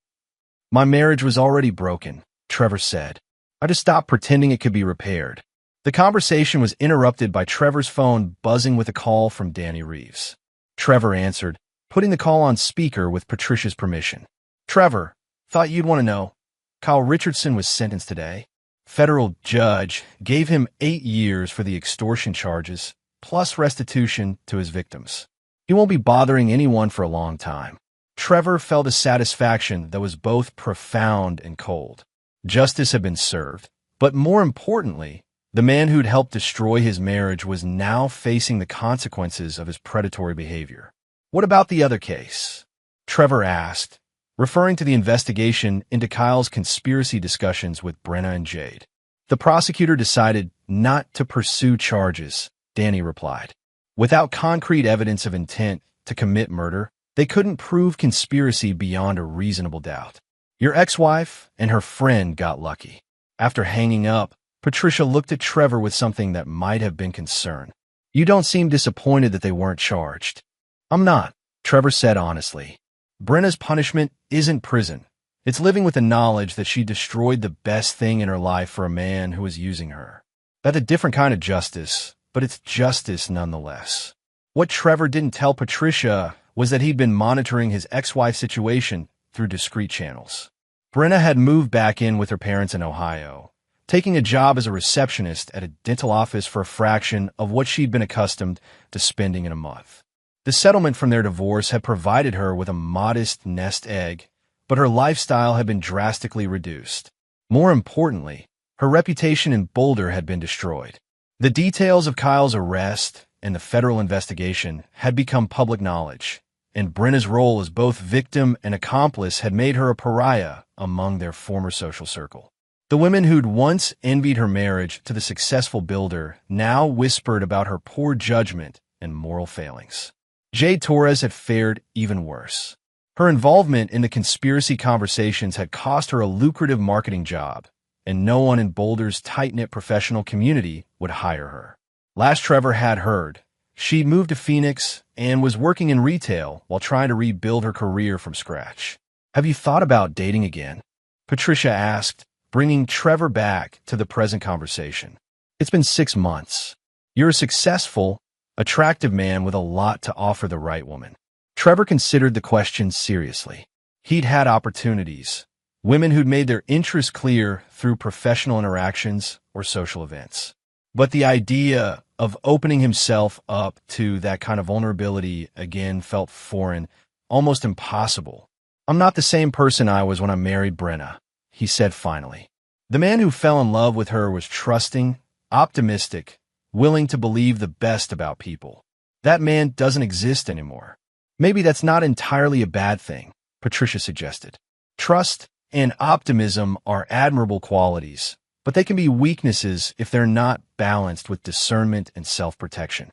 "My marriage was already broken," Trevor said. "I just stopped pretending it could be repaired." The conversation was interrupted by Trevor's phone buzzing with a call from Danny Reeves. Trevor answered, putting the call on speaker with Patricia's permission. "Trevor, thought you'd want to know. Kyle Richardson was sentenced today. Federal judge gave him 8 years for the extortion charges, plus restitution to his victims. He won't be bothering anyone for a long time." Trevor felt a satisfaction that was both profound and cold. Justice had been served, but more importantly, the man who'd helped destroy his marriage was now facing the consequences of his predatory behavior. "What about the other case?" Trevor asked, referring to the investigation into Kyle's conspiracy discussions with Brenna and Jade. "The prosecutor decided not to pursue charges," Danny replied. "Without concrete evidence of intent to commit murder, they couldn't prove conspiracy beyond a reasonable doubt. Your ex-wife and her friend got lucky." After hanging up, Patricia looked at Trevor with something that might have been concern. "You don't seem disappointed that they weren't charged." "I'm not," Trevor said honestly. "Brenna's punishment isn't prison. It's living with the knowledge that she destroyed the best thing in her life for a man who was using her. That's a different kind of justice, but it's justice nonetheless. What Trevor didn't tell Patricia was that he'd been monitoring his ex-wife's situation through discreet channels. Brenna had moved back in with her parents in Ohio, taking a job as a receptionist at a dental office for a fraction of what she'd been accustomed to spending in a month. The settlement from their divorce had provided her with a modest nest egg, but her lifestyle had been drastically reduced. More importantly, her reputation in Boulder had been destroyed. The details of Kyle's arrest and the federal investigation had become public knowledge, and Brenna's role as both victim and accomplice had made her a pariah among their former social circle. The women who'd once envied her marriage to the successful builder now whispered about her poor judgment and moral failings. Jade Torres had fared even worse. Her involvement in the conspiracy conversations had cost her a lucrative marketing job, and no one in Boulder's tight-knit professional community would hire her. Last Trevor had heard, she'd moved to Phoenix and was working in retail while trying to rebuild her career from scratch. "Have you thought about dating again?" Patricia asked, bringing Trevor back to the present conversation. "It's been 6 months. You're a successful, attractive man with a lot to offer the right woman." Trevor considered the question seriously. He'd had opportunities, women who'd made their interests clear through professional interactions or social events. But the idea of opening himself up to that kind of vulnerability again felt foreign, almost impossible. "I'm not the same person I was when I married Brenna," he said finally. The man who fell in love with her was trusting, optimistic, willing to believe the best about people. That man doesn't exist anymore. "Maybe that's not entirely a bad thing," Patricia suggested. "Trust and optimism are admirable qualities, but they can be weaknesses if they're not balanced with discernment and self-protection."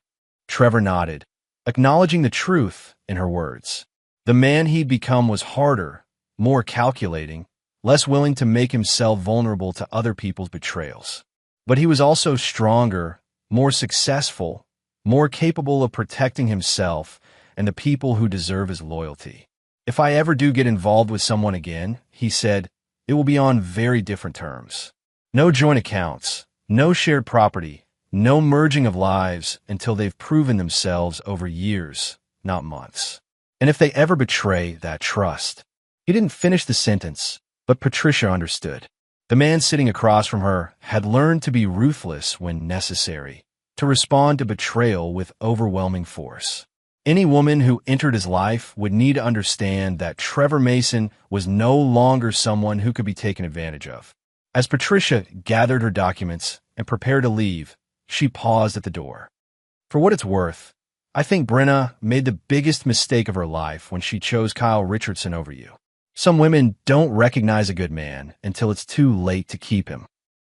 Trevor nodded, acknowledging the truth in her words. The man he'd become was harder, more calculating, less willing to make himself vulnerable to other people's betrayals. But he was also stronger, more successful, more capable of protecting himself and the people who deserve his loyalty. "If I ever do get involved with someone again," he said, "it will be on very different terms. No joint accounts, no shared property, no merging of lives until they've proven themselves over years, not months. And if they ever betray that trust." He didn't finish the sentence, but Patricia understood. The man sitting across from her had learned to be ruthless when necessary, to respond to betrayal with overwhelming force. Any woman who entered his life would need to understand that Trevor Mason was no longer someone who could be taken advantage of. As Patricia gathered her documents and prepared to leave, she paused at the door. "For what it's worth, I think Brenna made the biggest mistake of her life when she chose Kyle Richardson over you. Some women don't recognize a good man until it's too late to keep him."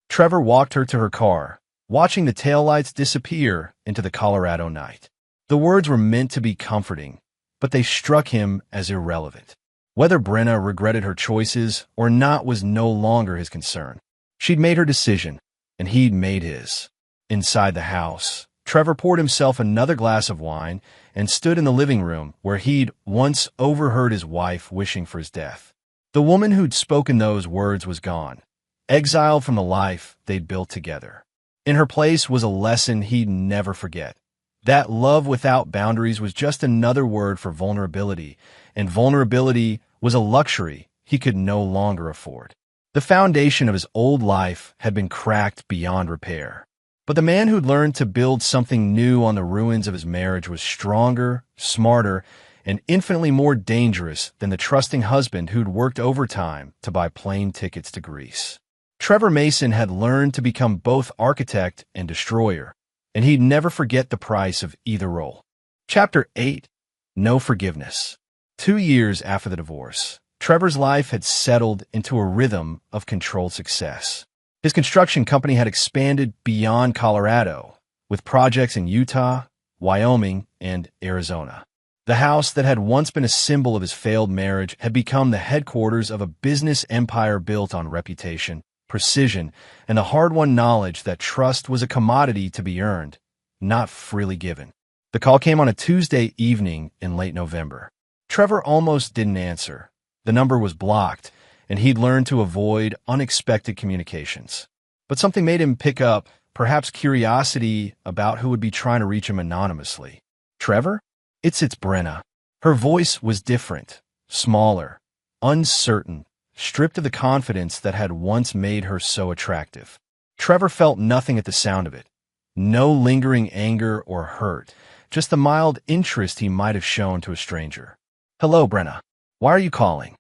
Trevor walked her to her car, watching the taillights disappear into the Colorado night. The words were meant to be comforting, but they struck him as irrelevant. Whether Brenna regretted her choices or not was no longer his concern. She'd made her decision, and he'd made his. Inside the house, Trevor poured himself another glass of wine and stood in the living room where he'd once overheard his wife wishing for his death. The woman who'd spoken those words was gone, exiled from the life they'd built together. In her place was a lesson he'd never forget. That love without boundaries was just another word for vulnerability, and vulnerability was a luxury he could no longer afford. The foundation of his old life had been cracked beyond repair. But the man who'd learned to build something new on the ruins of his marriage was stronger, smarter, and infinitely more dangerous than the trusting husband who'd worked overtime to buy plane tickets to Greece. Trevor Mason had learned to become both architect and destroyer, and he'd never forget the price of either role. Chapter 8. No Forgiveness. 2 years after the divorce, Trevor's life had settled into a rhythm of controlled success. His construction company had expanded beyond Colorado, with projects in Utah, Wyoming, and Arizona. The house that had once been a symbol of his failed marriage had become the headquarters of a business empire built on reputation, precision, and the hard-won knowledge that trust was a commodity to be earned, not freely given. The call came on a Tuesday evening in late November. Trevor almost didn't answer. The number was blocked, and he'd learned to avoid unexpected communications. But something made him pick up, perhaps curiosity about who would be trying to reach him anonymously. Trevor? It's Brenna. Her voice was different, smaller, uncertain, stripped of the confidence that had once made her so attractive. Trevor felt nothing at the sound of it. No lingering anger or hurt, just the mild interest he might have shown to a stranger. Hello, Brenna. Why are you calling?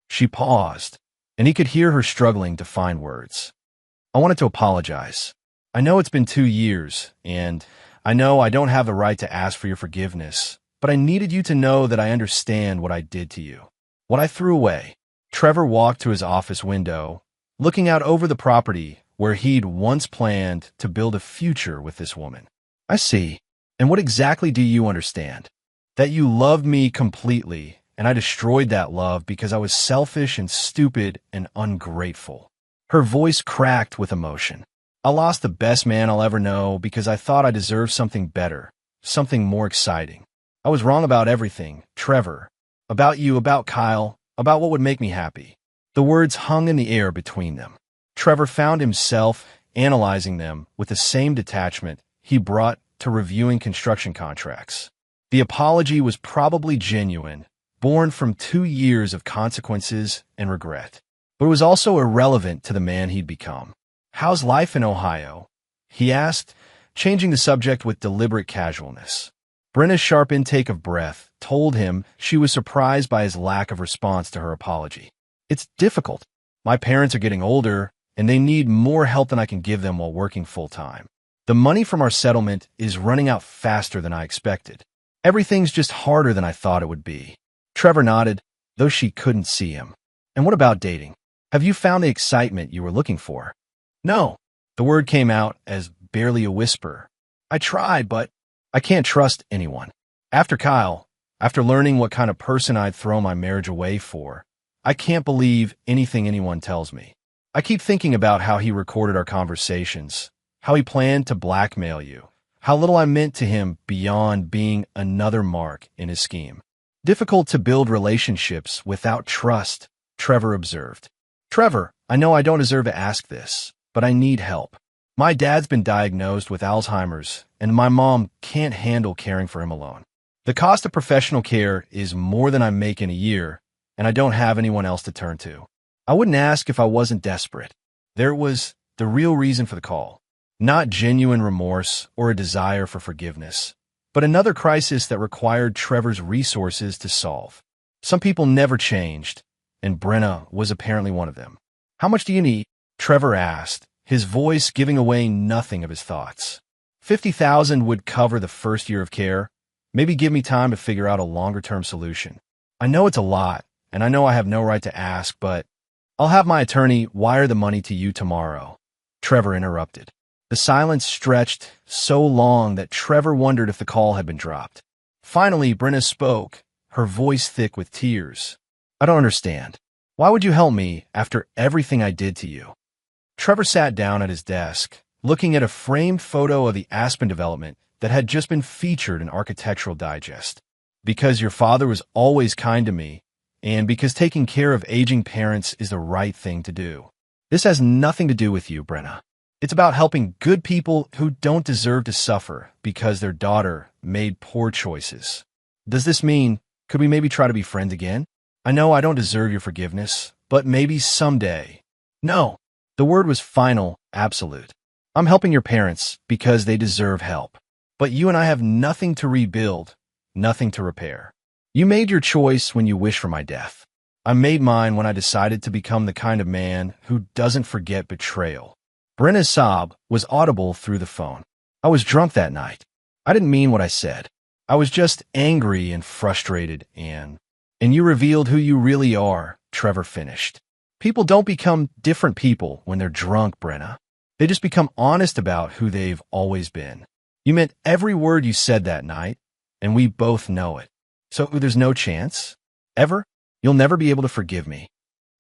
She paused, and he could hear her struggling to find words. I wanted to apologize. I know it's been 2 years, and I know I don't have the right to ask for your forgiveness, but I needed you to know that I understand what I did to you. What I threw away. Trevor walked to his office window, looking out over the property where he'd once planned to build a future with this woman. I see. And what exactly do you understand? That you loved me completely, and I destroyed that love because I was selfish and stupid and ungrateful. Her voice cracked with emotion. I lost the best man I'll ever know because I thought I deserved something better, something more exciting. I was wrong about everything, Trevor. About you, about Kyle, about what would make me happy. The words hung in the air between them. Trevor found himself analyzing them with the same detachment he brought to reviewing construction contracts. The apology was probably genuine, born from 2 years of consequences and regret. But it was also irrelevant to the man he'd become. How's life in Ohio? He asked, changing the subject with deliberate casualness. Brenna's sharp intake of breath told him she was surprised by his lack of response to her apology. It's difficult. My parents are getting older, and they need more help than I can give them while working full-time. The money from our settlement is running out faster than I expected. Everything's just harder than I thought it would be. Trevor nodded, though she couldn't see him. And what about dating? Have you found the excitement you were looking for? No. The word came out as barely a whisper. I tried, but I can't trust anyone. After Kyle, after learning what kind of person I'd throw my marriage away for, I can't believe anything anyone tells me. I keep thinking about how he recorded our conversations, how he planned to blackmail you, how little I meant to him beyond being another mark in his scheme. Difficult to build relationships without trust, Trevor observed. Trevor, I know I don't deserve to ask this, but I need help. My dad's been diagnosed with Alzheimer's, and my mom can't handle caring for him alone. The cost of professional care is more than I make in a year, and I don't have anyone else to turn to. I wouldn't ask if I wasn't desperate. There was the real reason for the call. Not genuine remorse or a desire for forgiveness, but another crisis that required Trevor's resources to solve. Some people never changed, and Brenna was apparently one of them. How much do you need? Trevor asked, his voice giving away nothing of his thoughts. $50,000 would cover the first year of care. Maybe give me time to figure out a longer-term solution. I know it's a lot, and I know I have no right to ask, but I'll have my attorney wire the money to you tomorrow. Trevor interrupted. The silence stretched so long that Trevor wondered if the call had been dropped. Finally, Brenna spoke, her voice thick with tears. I don't understand. Why would you help me after everything I did to you? Trevor sat down at his desk, looking at a framed photo of the Aspen development that had just been featured in Architectural Digest. Because your father was always kind to me, and because taking care of aging parents is the right thing to do. This has nothing to do with you, Brenna. It's about helping good people who don't deserve to suffer because their daughter made poor choices. Does this mean, could we maybe try to be friends again? I know I don't deserve your forgiveness, but maybe someday. No. The word was final, absolute. I'm helping your parents because they deserve help. But you and I have nothing to rebuild, nothing to repair. You made your choice when you wished for my death. I made mine when I decided to become the kind of man who doesn't forget betrayal. Brenna's sob was audible through the phone. I was drunk that night. I didn't mean what I said. I was just angry and frustrated, and you revealed who you really are, Trevor finished. People don't become different people when they're drunk, Brenna. They just become honest about who they've always been. You meant every word you said that night, and we both know it. So there's no chance? Ever? You'll never be able to forgive me.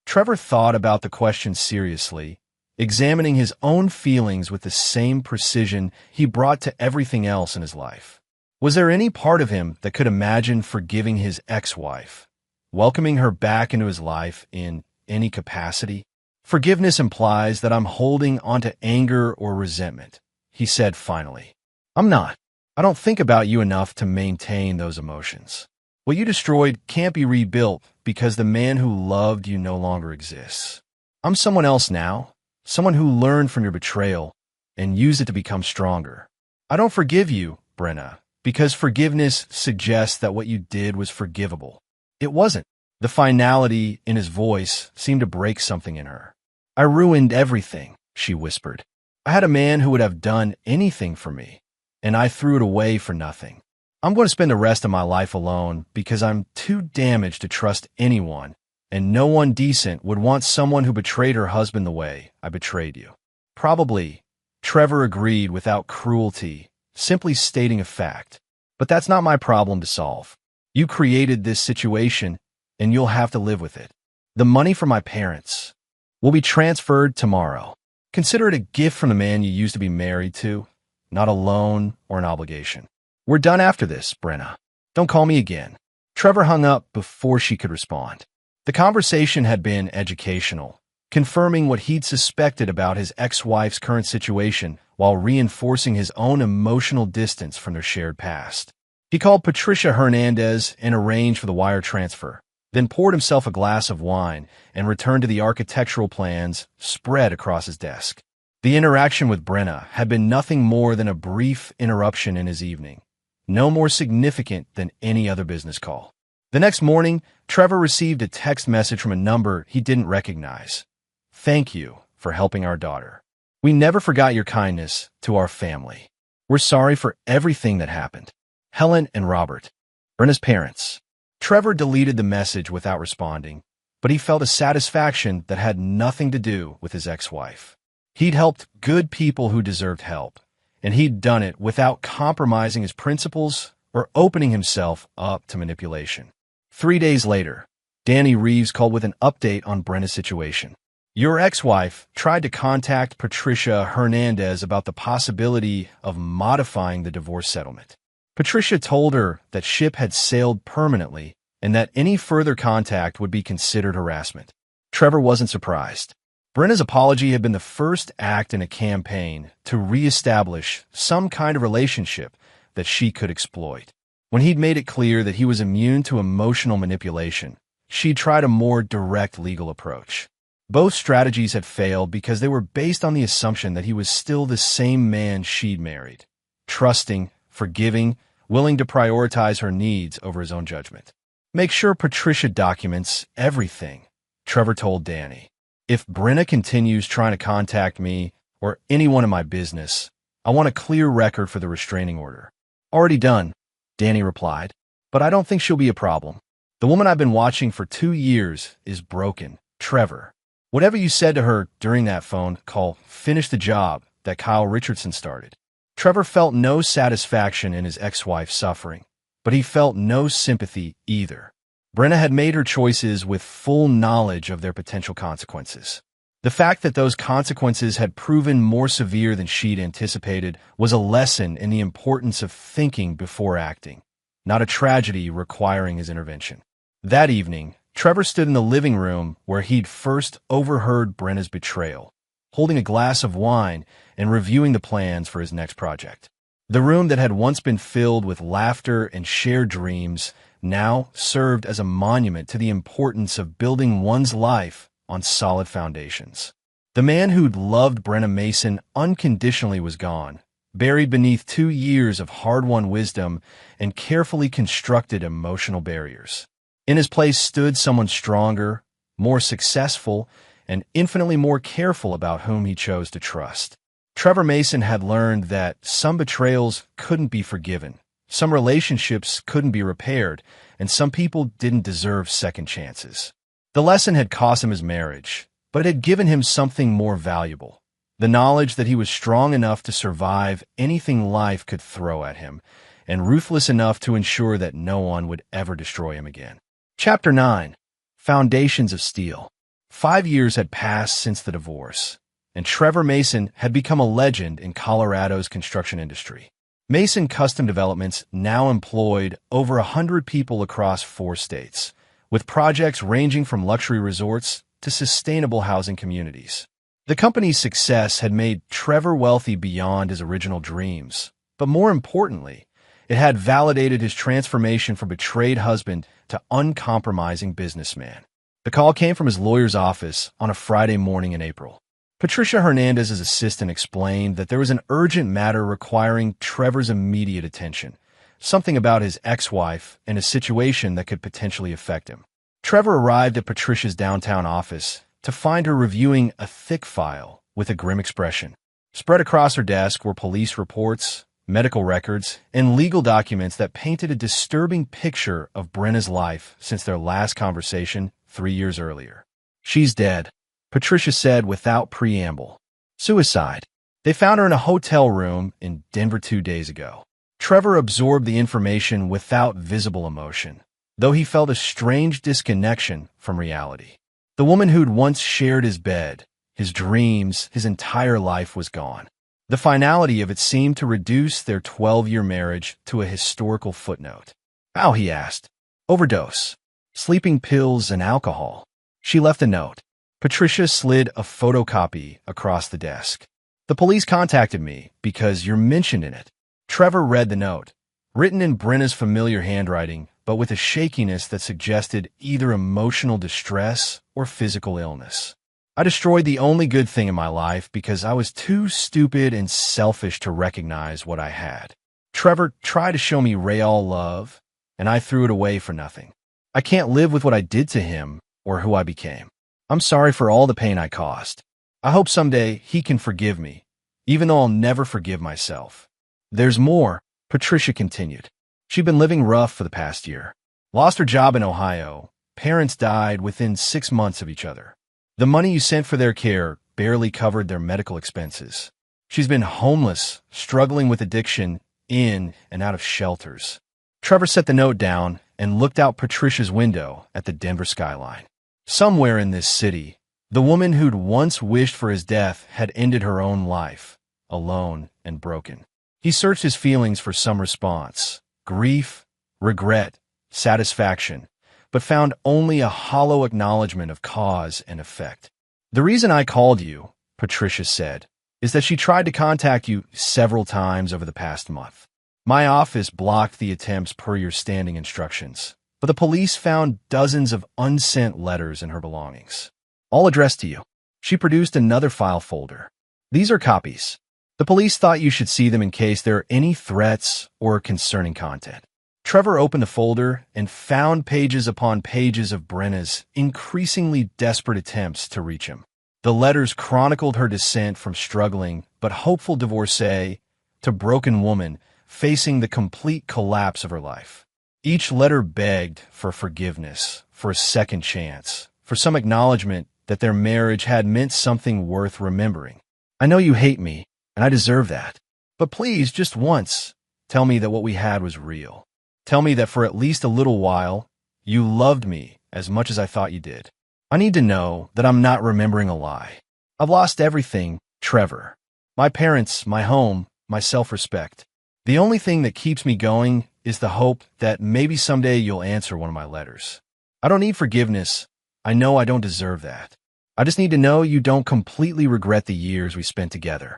Trevor thought about the question seriously, examining his own feelings with the same precision he brought to everything else in his life. Was there any part of him that could imagine forgiving his ex-wife? welcoming her back into his life in any capacity. Forgiveness implies that I'm holding onto anger or resentment, he said finally. I'm not. I don't think about you enough to maintain those emotions. What you destroyed can't be rebuilt because the man who loved you no longer exists. I'm someone else now, someone who learned from your betrayal and used it to become stronger. I don't forgive you, Brenna, because forgiveness suggests that what you did was forgivable. It wasn't. The finality in his voice seemed to break something in her. I ruined everything, she whispered. I had a man who would have done anything for me, and I threw it away for nothing. I'm going to spend the rest of my life alone because I'm too damaged to trust anyone, and no one decent would want someone who betrayed her husband the way I betrayed you. Probably, Trevor agreed without cruelty, simply stating a fact. But that's not my problem to solve. You created this situation, and you'll have to live with it. The money from my parents will be transferred tomorrow. Consider it a gift from the man you used to be married to, not a loan or an obligation. We're done after this, Brenna. Don't call me again. Trevor hung up before she could respond. The conversation had been educational, confirming what he'd suspected about his ex-wife's current situation while reinforcing his own emotional distance from their shared past. He called Patricia Hernandez and arranged for the wire transfer, then poured himself a glass of wine and returned to the architectural plans spread across his desk. The interaction with Brenna had been nothing more than a brief interruption in his evening, no more significant than any other business call. The next morning, Trevor received a text message from a number he didn't recognize. Thank you for helping our daughter. We never forgot your kindness to our family. We're sorry for everything that happened. Helen and Robert, Brenna's parents. Trevor deleted the message without responding, but he felt a satisfaction that had nothing to do with his ex-wife. He'd helped good people who deserved help, and he'd done it without compromising his principles or opening himself up to manipulation. 3 days later, Danny Reeves called with an update on Brenna's situation. Your ex-wife tried to contact Patricia Hernandez about the possibility of modifying the divorce settlement. Patricia told her that ship had sailed permanently and that any further contact would be considered harassment. Trevor wasn't surprised. Brenna's apology had been the first act in a campaign to reestablish some kind of relationship that she could exploit. When he'd made it clear that he was immune to emotional manipulation, she'd tried a more direct legal approach. Both strategies had failed because they were based on the assumption that he was still the same man she'd married, trusting, forgiving, willing to prioritize her needs over his own judgment. Make sure Patricia documents everything, Trevor told Danny. If Brenna continues trying to contact me or anyone in my business, I want a clear record for the restraining order. Already done, Danny replied, but I don't think she'll be a problem. The woman I've been watching for 2 years is broken, Trevor. Whatever you said to her during that phone call finished the job that Kyle Richardson started. Trevor felt no satisfaction in his ex-wife's suffering, but he felt no sympathy either. Brenna had made her choices with full knowledge of their potential consequences. The fact that those consequences had proven more severe than she'd anticipated was a lesson in the importance of thinking before acting, not a tragedy requiring his intervention. That evening, Trevor stood in the living room where he'd first overheard Brenna's betrayal, holding a glass of wine and reviewing the plans for his next project. The room that had once been filled with laughter and shared dreams now served as a monument to the importance of building one's life on solid foundations. The man who'd loved Brenna Mason unconditionally was gone, buried beneath 2 years of hard-won wisdom and carefully constructed emotional barriers. In his place stood someone stronger, more successful, and infinitely more careful about whom he chose to trust. Trevor Mason had learned that some betrayals couldn't be forgiven, some relationships couldn't be repaired, and some people didn't deserve second chances. The lesson had cost him his marriage, but it had given him something more valuable, the knowledge that he was strong enough to survive anything life could throw at him, and ruthless enough to ensure that no one would ever destroy him again. Chapter 9. Foundations of Steel. 5 years had passed since the divorce, and Trevor Mason had become a legend in Colorado's construction industry. Mason Custom Developments now employed over 100 people across 4 states, with projects ranging from luxury resorts to sustainable housing communities. The company's success had made Trevor wealthy beyond his original dreams, but more importantly, it had validated his transformation from betrayed husband to uncompromising businessman. The call came from his lawyer's office on a Friday morning in April. Patricia Hernandez's assistant explained that there was an urgent matter requiring Trevor's immediate attention, something about his ex-wife and a situation that could potentially affect him. Trevor arrived at Patricia's downtown office to find her reviewing a thick file with a grim expression. Spread across her desk were police reports, medical records, and legal documents that painted a disturbing picture of Brenna's life since their last conversation 3 years earlier. "She's dead," Patricia said without preamble. "Suicide. They found her in a hotel room in Denver 2 days ago." Trevor absorbed the information without visible emotion, though he felt a strange disconnection from reality. The woman who'd once shared his bed, his dreams, his entire life was gone. The finality of it seemed to reduce their 12-year marriage to a historical footnote. "How?" he asked. "Overdose. Sleeping pills and alcohol." She left a note. Patricia slid a photocopy across the desk. "The police contacted me because you're mentioned in it." Trevor read the note, written in Brenna's familiar handwriting, but with a shakiness that suggested either emotional distress or physical illness. "I destroyed the only good thing in my life because I was too stupid and selfish to recognize what I had. Trevor tried to show me real love, and I threw it away for nothing. I can't live with what I did to him or who I became. I'm sorry for all the pain I caused. I hope someday he can forgive me, even though I'll never forgive myself." "There's more," Patricia continued. She'd been living rough for the past year. Lost her job in Ohio. Parents died within 6 months of each other. The money you sent for their care barely covered their medical expenses. She's been homeless, struggling with addiction, in and out of shelters. Trevor set the note down and looked out Patricia's window at the Denver skyline. Somewhere in this city, the woman who'd once wished for his death had ended her own life, alone and broken. He searched his feelings for some response: grief, regret, satisfaction, but found only a hollow acknowledgement of cause and effect. "The reason I called you," Patricia said, "is that she tried to contact you several times over the past month. My office blocked the attempts per your standing instructions, but the police found dozens of unsent letters in her belongings, all addressed to you." She produced another file folder. "These are copies. The police thought you should see them in case there are any threats or concerning content." Trevor opened the folder and found pages upon pages of Brenna's increasingly desperate attempts to reach him. The letters chronicled her descent from struggling but hopeful divorcee to broken woman facing the complete collapse of her life. Each letter begged for forgiveness, for a second chance, for some acknowledgement that their marriage had meant something worth remembering. "I know you hate me, and I deserve that. But please, just once, tell me that what we had was real. Tell me that for at least a little while, you loved me as much as I thought you did. I need to know that I'm not remembering a lie. I've lost everything, Trevor. My parents, my home, my self-respect. The only thing that keeps me going is the hope that maybe someday you'll answer one of my letters. I don't need forgiveness. I know I don't deserve that. I just need to know you don't completely regret the years we spent together.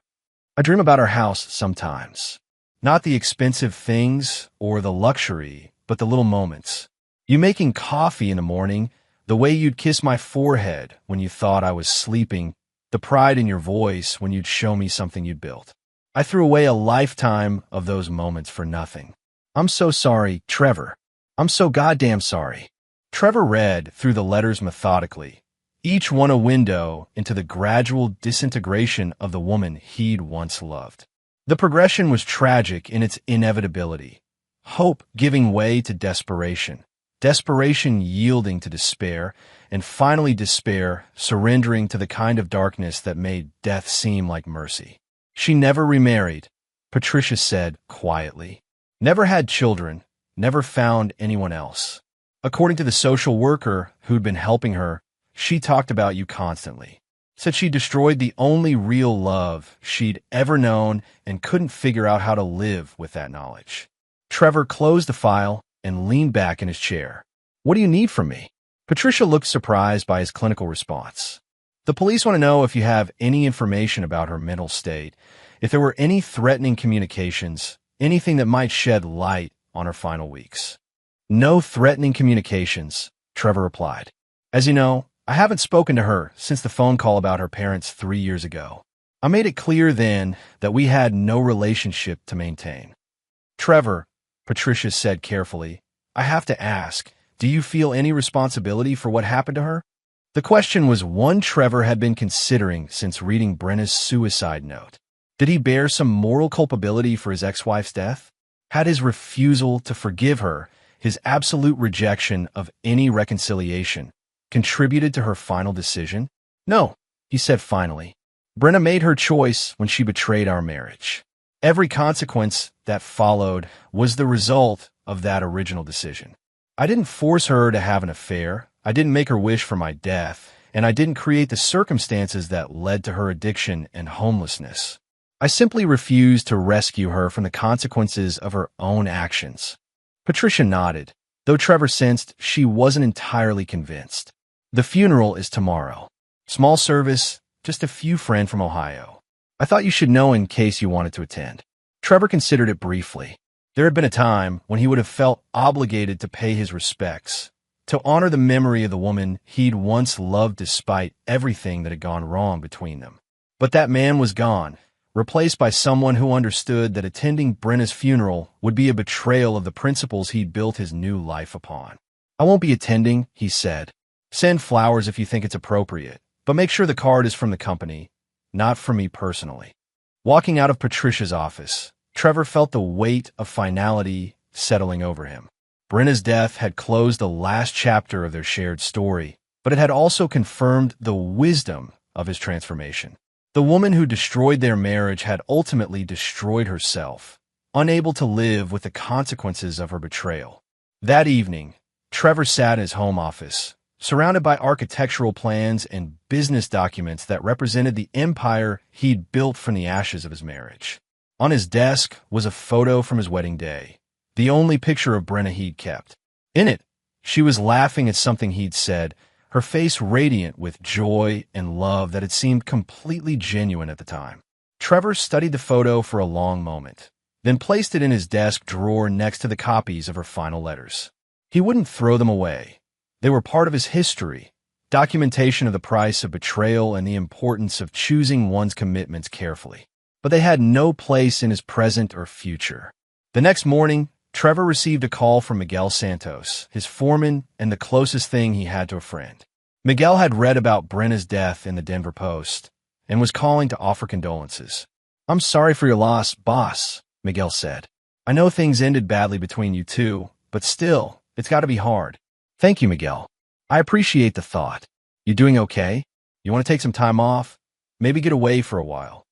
I dream about our house sometimes. Not the expensive things or the luxury, but the little moments. You making coffee in the morning, the way you'd kiss my forehead when you thought I was sleeping, the pride in your voice when you'd show me something you'd built. I threw away a lifetime of those moments for nothing. I'm so sorry, Trevor. I'm so goddamn sorry." Trevor read through the letters methodically, each one a window into the gradual disintegration of the woman he'd once loved. The progression was tragic in its inevitability. Hope giving way to desperation. Desperation yielding to despair, and finally despair surrendering to the kind of darkness that made death seem like mercy. She never remarried, Patricia said quietly. Never had children, never found anyone else. According to the social worker who'd been helping her, she talked about you constantly. Said she destroyed the only real love she'd ever known and couldn't figure out how to live with that knowledge. Trevor closed the file and leaned back in his chair. "What do you need from me?" Patricia looked surprised by his clinical response. The police want to know if you have any information about her mental state, if there were any threatening communications, anything that might shed light on her final weeks. No threatening communications, Trevor replied. As you know, I haven't spoken to her since the phone call about her parents 3 years ago. I made it clear then that we had no relationship to maintain. Trevor, Patricia said carefully, I have to ask, do you feel any responsibility for what happened to her? The question was one Trevor had been considering since reading Brenna's suicide note. Did he bear some moral culpability for his ex-wife's death? Had his refusal to forgive her, his absolute rejection of any reconciliation, contributed to her final decision? No, he said finally. Brenna made her choice when she betrayed our marriage. Every consequence that followed was the result of that original decision. I didn't force her to have an affair, I didn't make her wish for my death, and I didn't create the circumstances that led to her addiction and homelessness. I simply refused to rescue her from the consequences of her own actions. Patricia nodded, though Trevor sensed she wasn't entirely convinced. The funeral is tomorrow. Small service, just a few friends from Ohio. I thought you should know in case you wanted to attend. Trevor considered it briefly. There had been a time when he would have felt obligated to pay his respects, to honor the memory of the woman he'd once loved despite everything that had gone wrong between them. But that man was gone, replaced by someone who understood that attending Brenna's funeral would be a betrayal of the principles he'd built his new life upon. I won't be attending, he said. Send flowers if you think it's appropriate, but make sure the card is from the company, not from me personally. Walking out of Patricia's office, Trevor felt the weight of finality settling over him. Brenna's death had closed the last chapter of their shared story, but it had also confirmed the wisdom of his transformation. The woman who destroyed their marriage had ultimately destroyed herself, unable to live with the consequences of her betrayal. That evening, Trevor sat in his home office, surrounded by architectural plans and business documents that represented the empire he'd built from the ashes of his marriage. On his desk was a photo from his wedding day, the only picture of Brenna he'd kept. In it, she was laughing at something he'd said, her face radiant with joy and love that had seemed completely genuine at the time. Trevor studied the photo for a long moment, then placed it in his desk drawer next to the copies of her final letters. He wouldn't throw them away. They were part of his history, documentation of the price of betrayal and the importance of choosing one's commitments carefully. But they had no place in his present or future. The next morning, Trevor received a call from Miguel Santos, his foreman and the closest thing he had to a friend. Miguel had read about Brenna's death in the Denver Post and was calling to offer condolences. I'm sorry for your loss, boss, Miguel said. I know things ended badly between you two, but still, it's got to be hard. Thank you, Miguel. I appreciate the thought. You doing okay? You want to take some time off? Maybe get away for a while.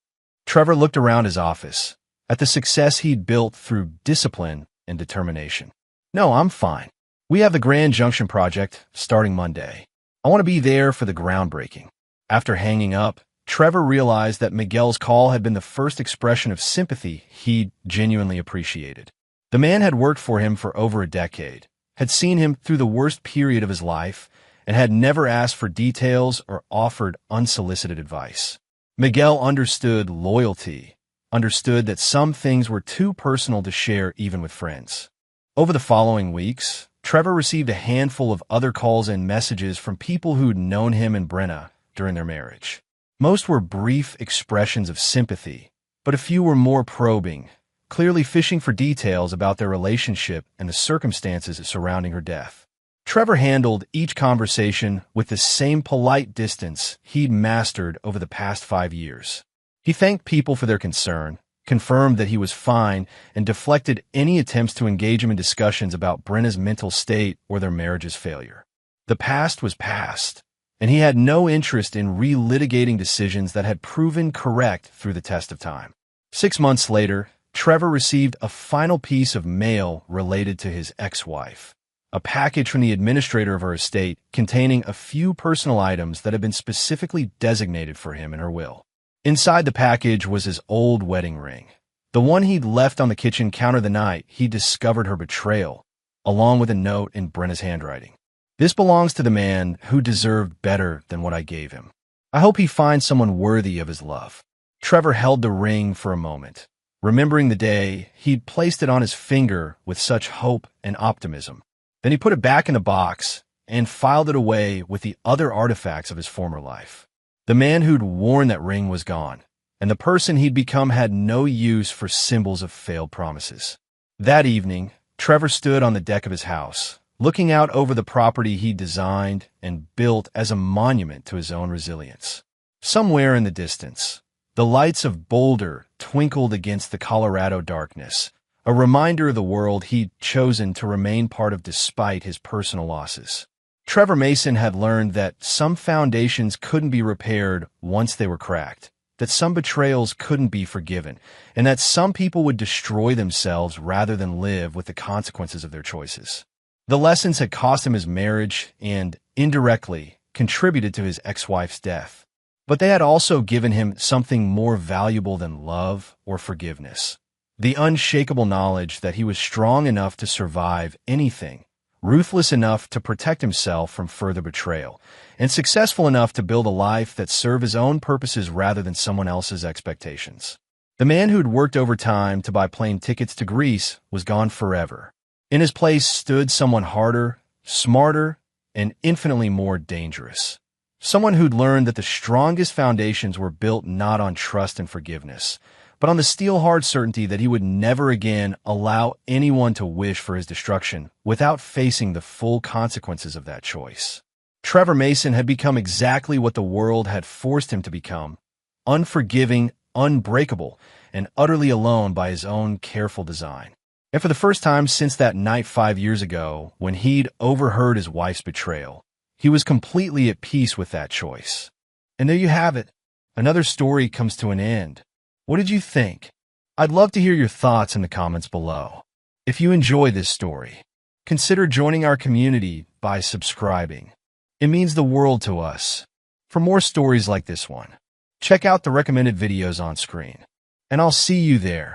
Trevor looked around his office, at the success he'd built through discipline and determination. No, I'm fine. We have the Grand Junction project starting Monday. I want to be there for the groundbreaking. After hanging up, Trevor realized that Miguel's call had been the first expression of sympathy he'd genuinely appreciated. The man had worked for him for over a decade, had seen him through the worst period of his life, and had never asked for details or offered unsolicited advice. Miguel understood loyalty, understood that some things were too personal to share even with friends. Over the following weeks, Trevor received a handful of other calls and messages from people who'd known him and Brenna during their marriage. Most were brief expressions of sympathy, but a few were more probing, clearly fishing for details about their relationship and the circumstances surrounding her death. Trevor handled each conversation with the same polite distance he'd mastered over the past 5 years. He thanked people for their concern, confirmed that he was fine, and deflected any attempts to engage him in discussions about Brenna's mental state or their marriage's failure. The past was past, and he had no interest in relitigating decisions that had proven correct through the test of time. 6 months later, Trevor received a final piece of mail related to his ex-wife. A package from the administrator of her estate containing a few personal items that had been specifically designated for him in her will. Inside the package was his old wedding ring, the one he'd left on the kitchen counter the night he discovered her betrayal, along with a note in Brenna's handwriting. This belongs to the man who deserved better than what I gave him. I hope he finds someone worthy of his love." Trevor held the ring for a moment, remembering the day he'd placed it on his finger with such hope and optimism. Then he put it back in the box and filed it away with the other artifacts of his former life. The man who'd worn that ring was gone, and the person he'd become had no use for symbols of failed promises. That evening, Trevor stood on the deck of his house, looking out over the property he'd designed and built as a monument to his own resilience. Somewhere in the distance, the lights of Boulder twinkled against the Colorado darkness, a reminder of the world he'd chosen to remain part of despite his personal losses. Trevor Mason had learned that some foundations couldn't be repaired once they were cracked, that some betrayals couldn't be forgiven, and that some people would destroy themselves rather than live with the consequences of their choices. The lessons had cost him his marriage and, indirectly, contributed to his ex-wife's death. But they had also given him something more valuable than love or forgiveness: the unshakable knowledge that he was strong enough to survive anything, ruthless enough to protect himself from further betrayal, and successful enough to build a life that served his own purposes rather than someone else's expectations. The man who'd worked overtime to buy plane tickets to Greece was gone forever. In his place stood someone harder, smarter, and infinitely more dangerous. Someone who'd learned that the strongest foundations were built not on trust and forgiveness, but on the steel-hard certainty that he would never again allow anyone to wish for his destruction without facing the full consequences of that choice. Trevor Mason had become exactly what the world had forced him to become: unforgiving, unbreakable, and utterly alone by his own careful design. And for the first time since that night 5 years ago, when he'd overheard his wife's betrayal, he was completely at peace with that choice. And there you have it. Another story comes to an end. What did you think? I'd love to hear your thoughts in the comments below. If you enjoy this story, consider joining our community by subscribing. It means the world to us. For more stories like this one, check out the recommended videos on screen. And I'll see you there.